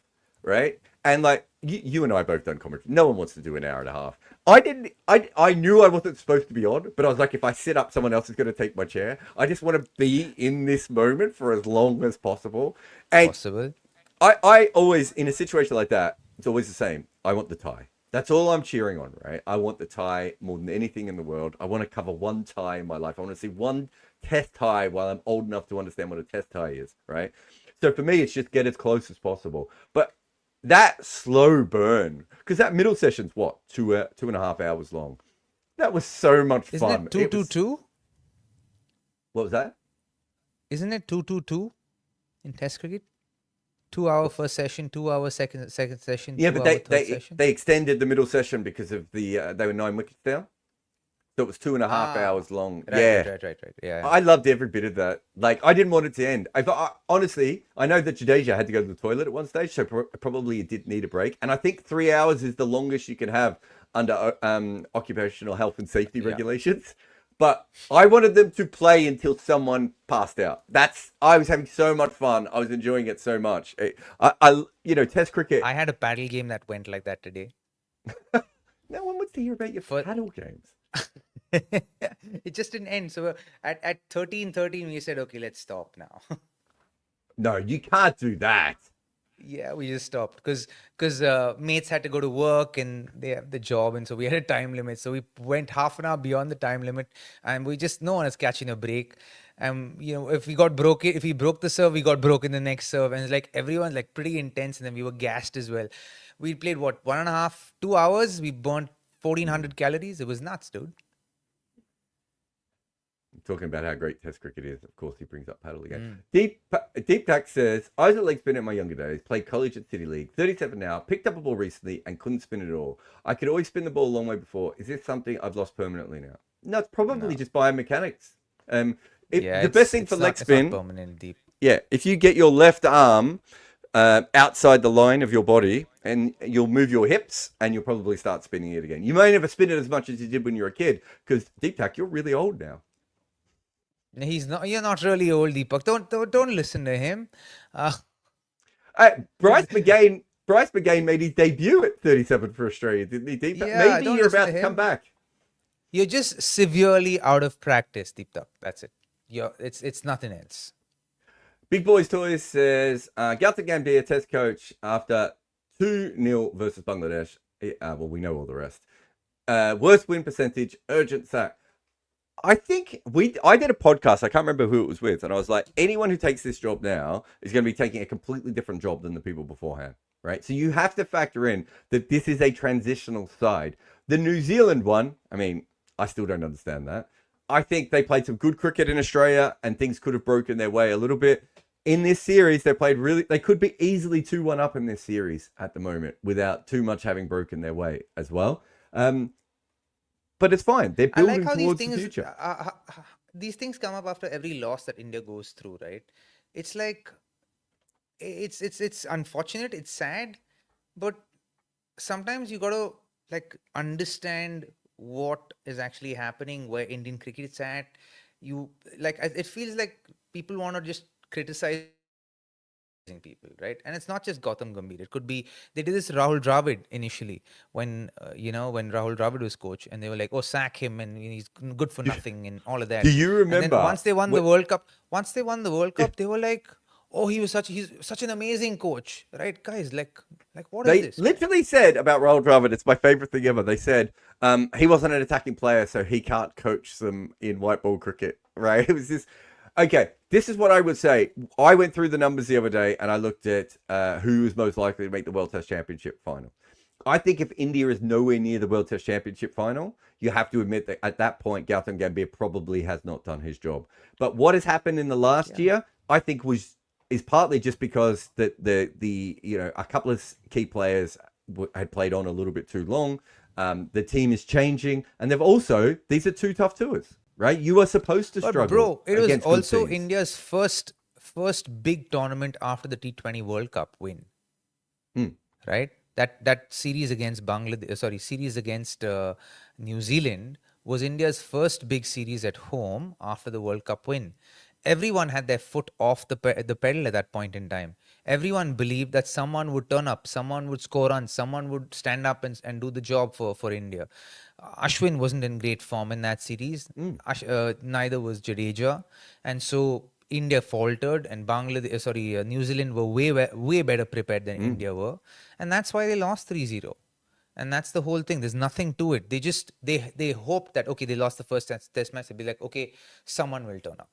right? And like, you and I both done commentary. No one wants to do an hour and a half. I knew I wasn't supposed to be on, but I was like, if I sit up, someone else is going to take my chair. I just want to be in this moment for as long as possible. And I always, in a situation like that, it's always the same. I want the tie. That's all I'm cheering on, right? I want the tie more than anything in the world. I want to cover one tie in my life. I want to see one test tie while I'm old enough to understand what a test tie is, right? So for me, it's just get as close as possible. But that slow burn, because that middle session's what? 2.5 hours long. That was so much fun. Isn't it 2-2-2? What was that? Isn't it 2-2-2 in Test cricket? 2 hour first session, 2 hour second session. Yeah, but they extended the middle session because of the they were 9 wickets down, so it was 2.5 hours long. Right. Yeah, I loved every bit of that. Like, I didn't want it to end. Honestly, I know that Jadeja had to go to the toilet at one stage, so probably it did need a break. And I think 3 hours is the longest you can have under occupational health and safety regulations. But I wanted them to play until someone passed out. I was having so much fun. I was enjoying it so much. Test cricket. I had a paddle game that went like that today. No one wants to hear about your paddle games. It just didn't end. So at 13:13, we said, okay, let's stop now. No, you can't do that. Yeah, we just stopped because mates had to go to work and they have the job, and so we had a time limit. So we went half an hour beyond the time limit, and no one is catching a break. If we broke the serve, we got broken the next serve, and it's like everyone's like pretty intense, and then we were gassed as well. We played 1.5, 2 hours. We burnt 1,400 calories. It was nuts, dude. Talking about how great Test cricket is, of course, he brings up paddle again. Deep Tack says, I was a leg spinner in my younger days, played college at City League, 37 now, picked up a ball recently and couldn't spin it at all. I could always spin the ball a long way before. Is this something I've lost permanently now? No, it's probably just biomechanics. The best thing for leg spin, it's not permanent, Deep. Yeah, if you get your left arm outside the line of your body, and you'll move your hips, and you'll probably start spinning it again. You may never spin it as much as you did when you were a kid, because Deep Tack, you're really old now. He's not. You're not really old, Deepak. Don't listen to him. Bryce McGain made his debut at 37 for Australia, didn't he, Deepak? Yeah, maybe you're about to come back. You're just severely out of practice, Deepak. That's it. It's nothing else. Big Boys Toys says, Gautam Gambhir, Test coach after 2-0 versus Bangladesh. Well, we know all the rest. Worst win percentage, urgent sack. I think I did a podcast. I can't remember who it was with, and I was like, anyone who takes this job now is going to be taking a completely different job than the people beforehand, right? So you have to factor in that this is a transitional side. The New Zealand one, I mean, I still don't understand that. I think they played some good cricket in Australia, and things could have broken their way a little bit. In this series, they could be easily 2-1 up in this series at the moment without too much having broken their way as well. But it's fine. They're building towards the future. These things come up after every loss that India goes through, right? It's like, it's unfortunate, it's sad, but sometimes you gotta like understand what is actually happening, where Indian cricket's at. It feels like people want to just criticize people, right? And it's not just Gautam Gambhir. It could be they did this Rahul Dravid initially when Rahul Dravid was coach, and they were like, "Oh, sack him, and he's good for nothing," and all of that. Do you remember? And then once they won the World Cup, they were like, "Oh, he's such an amazing coach," right? Guys, like what is this? They literally said about Rahul Dravid, it's my favorite thing ever. They said he wasn't an attacking player, so he can't coach them in white ball cricket, right? It was this. Okay, this is what I would say. I went through the numbers the other day and I looked at who is most likely to make the World Test Championship final. I think if India is nowhere near the World Test Championship final, you have to admit that at that point, Gautam Gambhir probably has not done his job. But what has happened in the last year, I think is partly just because a couple of key players had played on a little bit too long. The team is changing, and these are 2 tough tours. Right, you are supposed to struggle. But bro, it was also India's first big tournament after the T20 World Cup win. Right, that series against New Zealand was India's first big series at home after the World Cup win. Everyone had their foot off the pedal at that point in time. Everyone believed that someone would turn up, someone would score runs, someone would stand up and do the job for India. Ashwin wasn't in great form in that series. Neither was Jadeja. And so India faltered, and New Zealand were way better prepared than India were. And that's why they lost 3-0. And that's the whole thing. There's nothing to it. They hoped that, okay, they lost the first test match. They'd be like, okay, someone will turn up.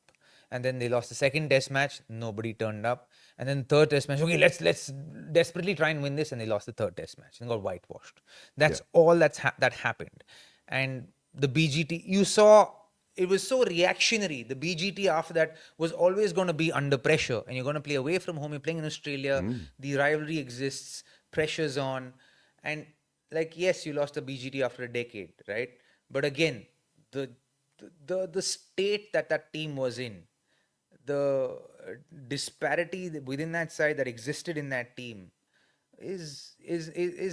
And then they lost the second test match. Nobody turned up. And then third test match. Okay, let's desperately try and win this. And they lost the third test match and got whitewashed. That's all that happened. And the BGT, you saw, it was so reactionary. The BGT after that was always going to be under pressure. And you're going to play away from home. You're playing in Australia. The rivalry exists. Pressure's on. And like, yes, you lost the BGT after a decade, right? But again, the state that team was in, the disparity within that side that existed in that team is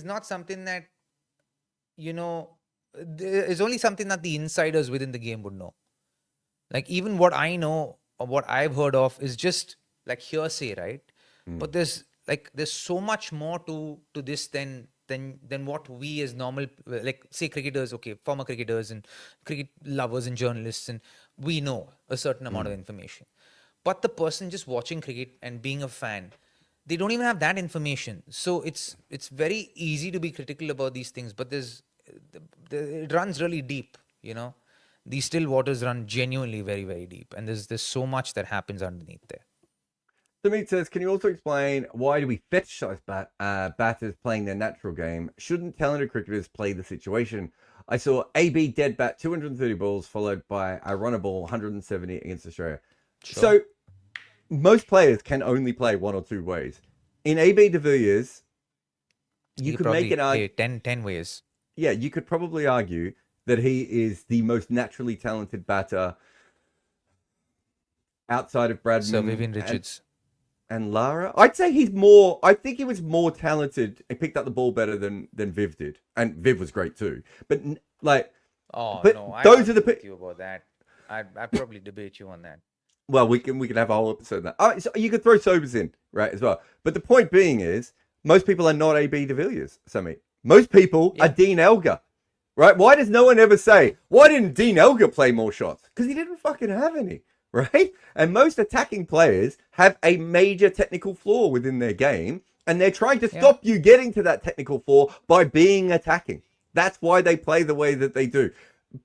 not something that, is only something that the insiders within the game would know. Like, even what I know or what I've heard of is just like hearsay, right? But there's so much more to this than what we as normal, like, say, cricketers, former cricketers and cricket lovers and journalists, and we know a certain amount of information. But the person just watching cricket and being a fan, they don't even have that information. So it's very easy to be critical about these things, but it runs really deep, These still waters run genuinely very, very deep, and there's so much that happens underneath there. Samit says, can you also explain why do we fetishize batters playing their natural game? Shouldn't talented cricketers play the situation? I saw AB dead bat 230 balls followed by a runner ball 170 against Australia. Sure. So most players can only play one or two ways. In AB de Villiers, you could make an argument 10 ways. Yeah, you could probably argue that he is the most naturally talented batter outside of Bradman. So Vivian Richards. And Lara, I'd say I think he was more talented. He picked up the ball better than Viv did. And Viv was great too. But I don't debate you about that. I'd probably debate you on that. Well, we can have a whole episode on that. So you could throw Sobers in, right, as well. But the point being is, most people are not AB de Villiers, Sammy. Most people are Dean Elgar, right? Why does no one ever say, why didn't Dean Elgar play more shots? Because he didn't fucking have any. Right? And most attacking players have a major technical flaw within their game. And they're trying to stop you getting to that technical four by being attacking. That's why they play the way that they do.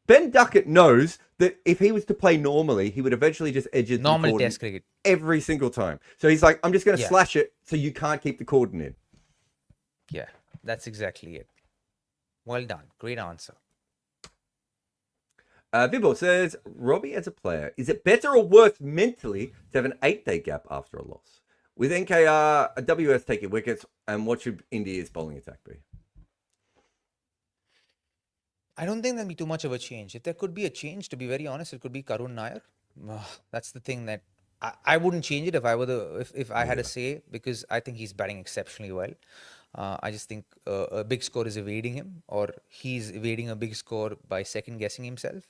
Ben Duckett knows that if he was to play normally, he would eventually just edge into Normal the cordon test cricket. every single time. So he's like, I'm just going to slash it so you can't keep the cordon in. Yeah, that's exactly it. Well done. Great answer. Vibbo says, Robbie as a player, is it better or worse mentally to have an 8-day gap after a loss? With NKR, WS taking wickets, and what should India's bowling attack be? I don't think there'll be too much of a change. If there could be a change, to be very honest, it could be Karun Nair. That's the thing that I wouldn't change it if I were if I had a say, because I think he's batting exceptionally well. I just think a big score is evading him, or he's evading a big score by second guessing himself.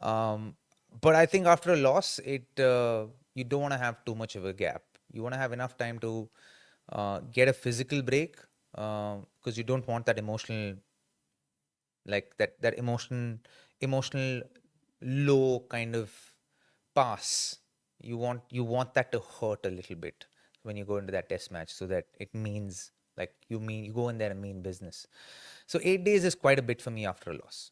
But I think after a loss, you don't want to have too much of a gap. You want to have enough time to get a physical break, because you don't want that emotional, like that emotional low kind of pass. You want that to hurt a little bit when you go into that test match, so that it means like you go in there and mean business. So 8 days is quite a bit for me after a loss.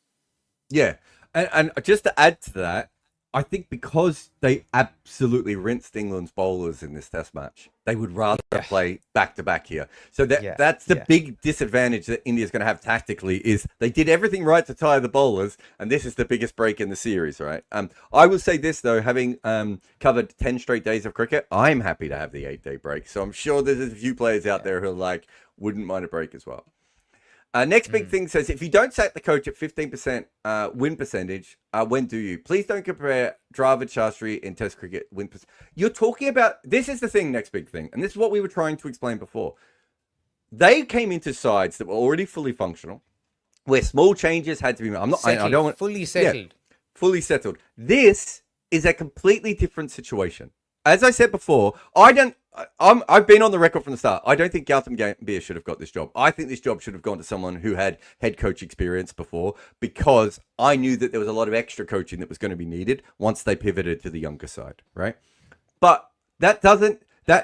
Yeah, and just to add to that, I think because they absolutely rinsed England's bowlers in this test match, they would rather play back-to-back here. So that's the big disadvantage that India's going to have tactically, is they did everything right to tire the bowlers, and this is the biggest break in the series, right? I will say this, though, having covered 10 straight days of cricket, I'm happy to have the 8-day break. So I'm sure there's a few players out there who are like, wouldn't mind a break as well. Next big thing says, if you don't sack the coach at 15% win percentage, when do you? Please don't compare Dravid Shastri in Test cricket win percentage. You're talking about, this is the thing, next big thing, and this is what we were trying to explain before. They came into sides that were already fully functional, where small changes had to be made. I don't want fully settled. Yeah, fully settled. This is a completely different situation. As I said before, I've been on the record from the start. I don't think Gautam Gambhir should have got this job. I think this job should have gone to someone who had head coach experience before, because I knew that there was a lot of extra coaching that was going to be needed once they pivoted to the younger side, right? But that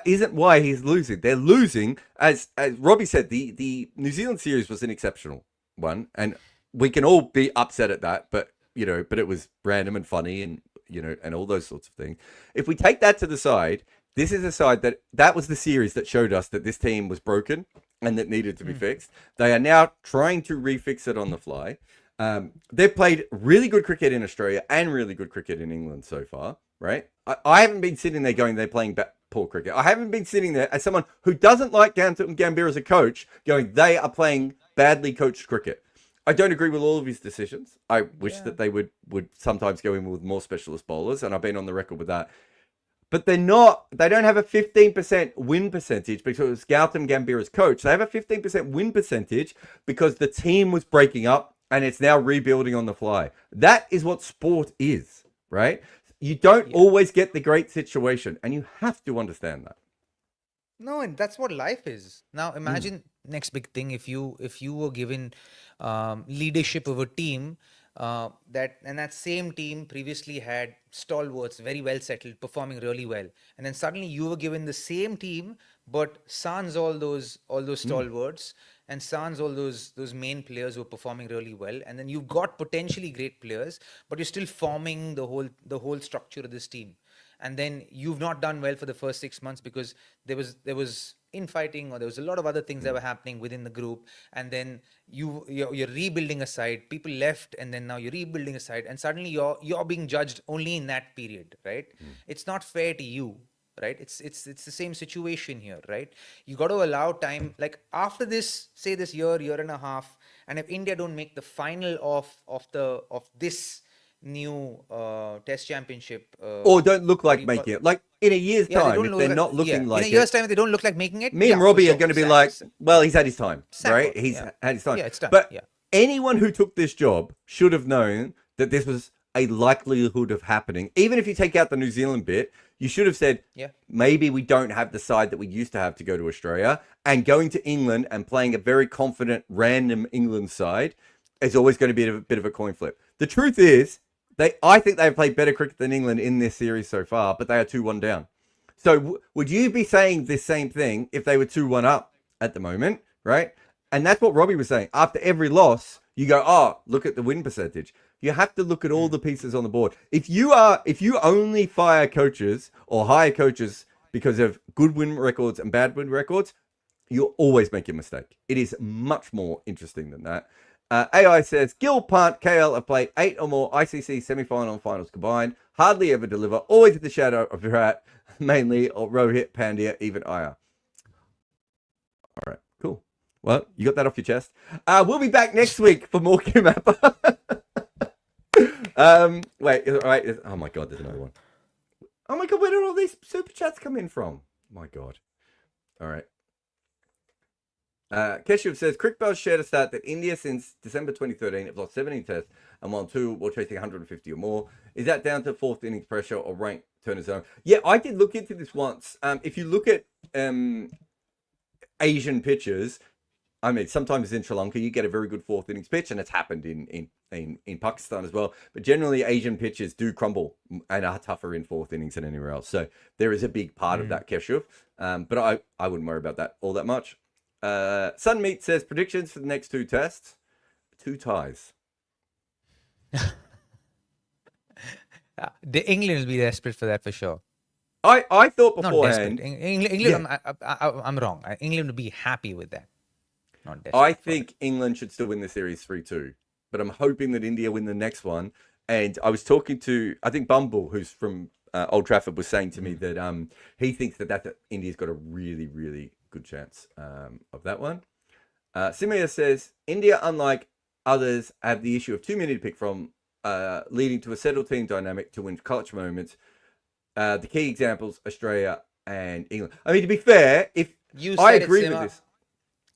isn't why he's losing. They're losing, as Robbie said, the New Zealand series was an exceptional one, and we can all be upset at that, but it was random and funny, and and all those sorts of things. If we take that to the side, this is a side that was the series that showed us that this team was broken and that needed to be fixed. They are now trying to refix it on the fly. They've played really good cricket in Australia and really good cricket in England so far, right? I haven't been sitting there going, they're playing poor cricket. I haven't been sitting there as someone who doesn't like Gautam Gambhir as a coach going, they are playing badly coached cricket. I don't agree with all of his decisions. I wish that they would sometimes go in with more specialist bowlers, and I've been on the record with that. But they don't have a 15% win percentage because Gautam Gambhir is coach. They have a 15% win percentage because the team was breaking up and it's now rebuilding on the fly. That is what sport is, right? You don't always get the great situation, and you have to understand that. No, and that's what life is. Now imagine next big thing, if you were given leadership of a team that same team previously had stalwarts, very well settled, performing really well, and then suddenly you were given the same team but sans all those stalwarts and sans all those main players who are performing really well, and then you've got potentially great players, but you're still forming the whole structure of this team. And then you've not done well for the first 6 months because there was infighting, or there was a lot of other things that were happening within the group. And then you're rebuilding a side. People left, and then now you're rebuilding a side, and suddenly you're being judged only in that period, right? It's not fair to you, right? It's the same situation here, right? You got to allow time. Like after this, say this year and a half, and if India don't make the final of this new test championship, or don't look like making it, like in a year's time, if they're not looking like it, in a year's time, if they don't look like making it, me and Robbie are going to be like, well, he's had his time, right? He's had his time. Yeah, it's done. But anyone who took this job should have known that this was a likelihood of happening. Even if you take out the New Zealand bit, you should have said, maybe we don't have the side that we used to have to go to Australia, and going to England and playing a very confident random England side is always going to be a bit of a coin flip. The truth is, I think they've played better cricket than England in this series so far, but they are 2-1 down. So would you be saying this same thing if they were 2-1 up at the moment, right? And that's what Robbie was saying. After every loss, you go, oh, look at the win percentage. You have to look at all the pieces on the board. If you only fire coaches or hire coaches because of good win records and bad win records, you'll always make a mistake. It is much more interesting than that. AI says, Gill, Punt, KL have played 8 or more ICC semi-final and finals combined. Hardly ever deliver. Always in the shadow of Virat, mainly, or Rohit, Pandya, even Iyer. All right, cool. Well, you got that off your chest. We'll be back next week for more KimAppa. Wait, oh my God, there's another one. Oh my God, where did all these super chats come in from? My God. All right. Keshav says, Crickbell shared a stat that India since December 2013 have lost 17 tests and won 2 while chasing 150 or more. Is that down to fourth innings pressure or rank turner zone? Yeah, I did look into this once. If you look at Asian pitchers, I mean, sometimes in Sri Lanka you get a very good fourth innings pitch, and it's happened in Pakistan as well. But generally, Asian pitchers do crumble and are tougher in fourth innings than anywhere else. So there is a big part of that, Keshav. But I wouldn't worry about that all that much. Sunmeat says predictions for the next 2 tests. 2 ties. The England will be desperate for that for sure. I thought Not beforehand. desperate. England, I'm wrong. England would be happy with that. Not desperate. I think England should still win the series 3-2, but I'm hoping that India win the next one. And I was talking to, I think Bumble, who's from Old Trafford, was saying to me that he thinks that India's got a really, really good chance of that one. Simea says, India, unlike others, have the issue of too many to pick from, leading to a settled team dynamic to win clutch moments. The key examples, Australia and England. I mean, to be fair, if you I agree with this.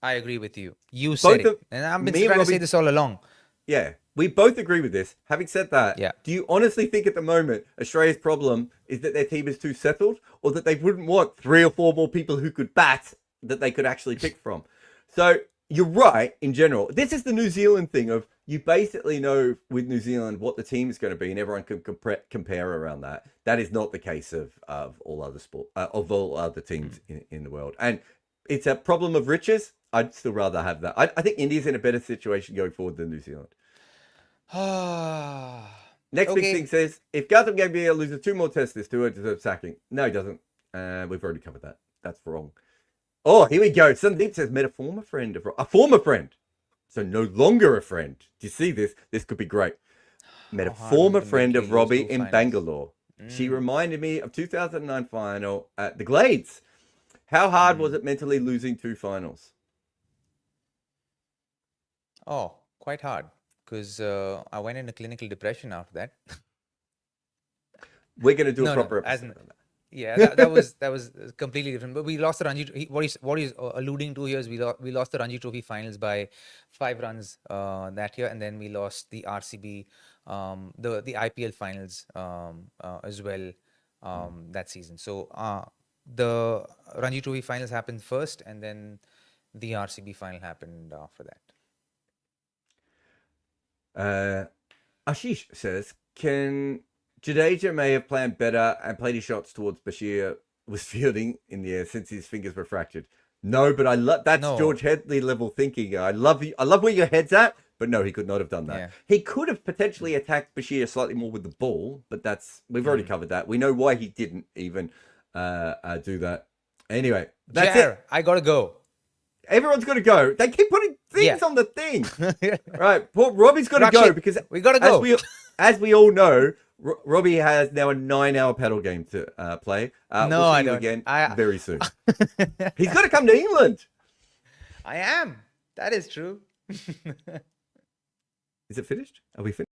I agree with you. You said it. And I've been trying to say this all along. Yeah, we both agree with this. Having said that, do you honestly think at the moment Australia's problem is that their team is too settled, or that they wouldn't want 3 or 4 more people who could bat that they could actually pick from? So you're right in general. This is the New Zealand thing of you basically know with New Zealand what the team is going to be, and everyone can compare around that. That is not the case of all other of all other teams in the world, and it's a problem of riches. I'd still rather have that. I think India's in a better situation going forward than New Zealand. Next big thing says, if Gautam Gambhir loses 2 more tests this tour, deserves sacking. No, he doesn't. We've already covered that. That's wrong. Oh, here we go. Sandeep says, met a former friend of... A former friend. So no longer a friend. Do you see this? This could be great. Met a former friend of Robbie in Bangalore. She reminded me of 2009 final at the Glades. How hard was it mentally losing 2 finals? Oh, quite hard. Because I went into clinical depression after that. We're going to do a proper episode on that. Yeah, that was completely different. But we lost the Ranji. What he's alluding to here is we lost the Ranji Trophy finals by 5 runs that year, and then we lost the RCB, the IPL finals as well that season. So the Ranji Trophy finals happened first, and then the RCB final happened after that. Ashish says, can Jadeja may have planned better and played his shots towards Bashir was fielding in the air since his fingers were fractured? No, but I love that's George Headley level thinking. I love where your head's at, but no, he could not have done that. Yeah. He could have potentially attacked Bashir slightly more with the ball, but we've already covered that. We know why he didn't even do that. Anyway, that's it. I gotta go. Everyone's got to go. They keep putting things on the thing. Right. Poor Robbie's got to go because we got to go. As we all know, Robbie has now a 9-hour paddle game to play. We'll see you again very soon. He's got to come to England. I am. That is true. Is it finished? Are we finished?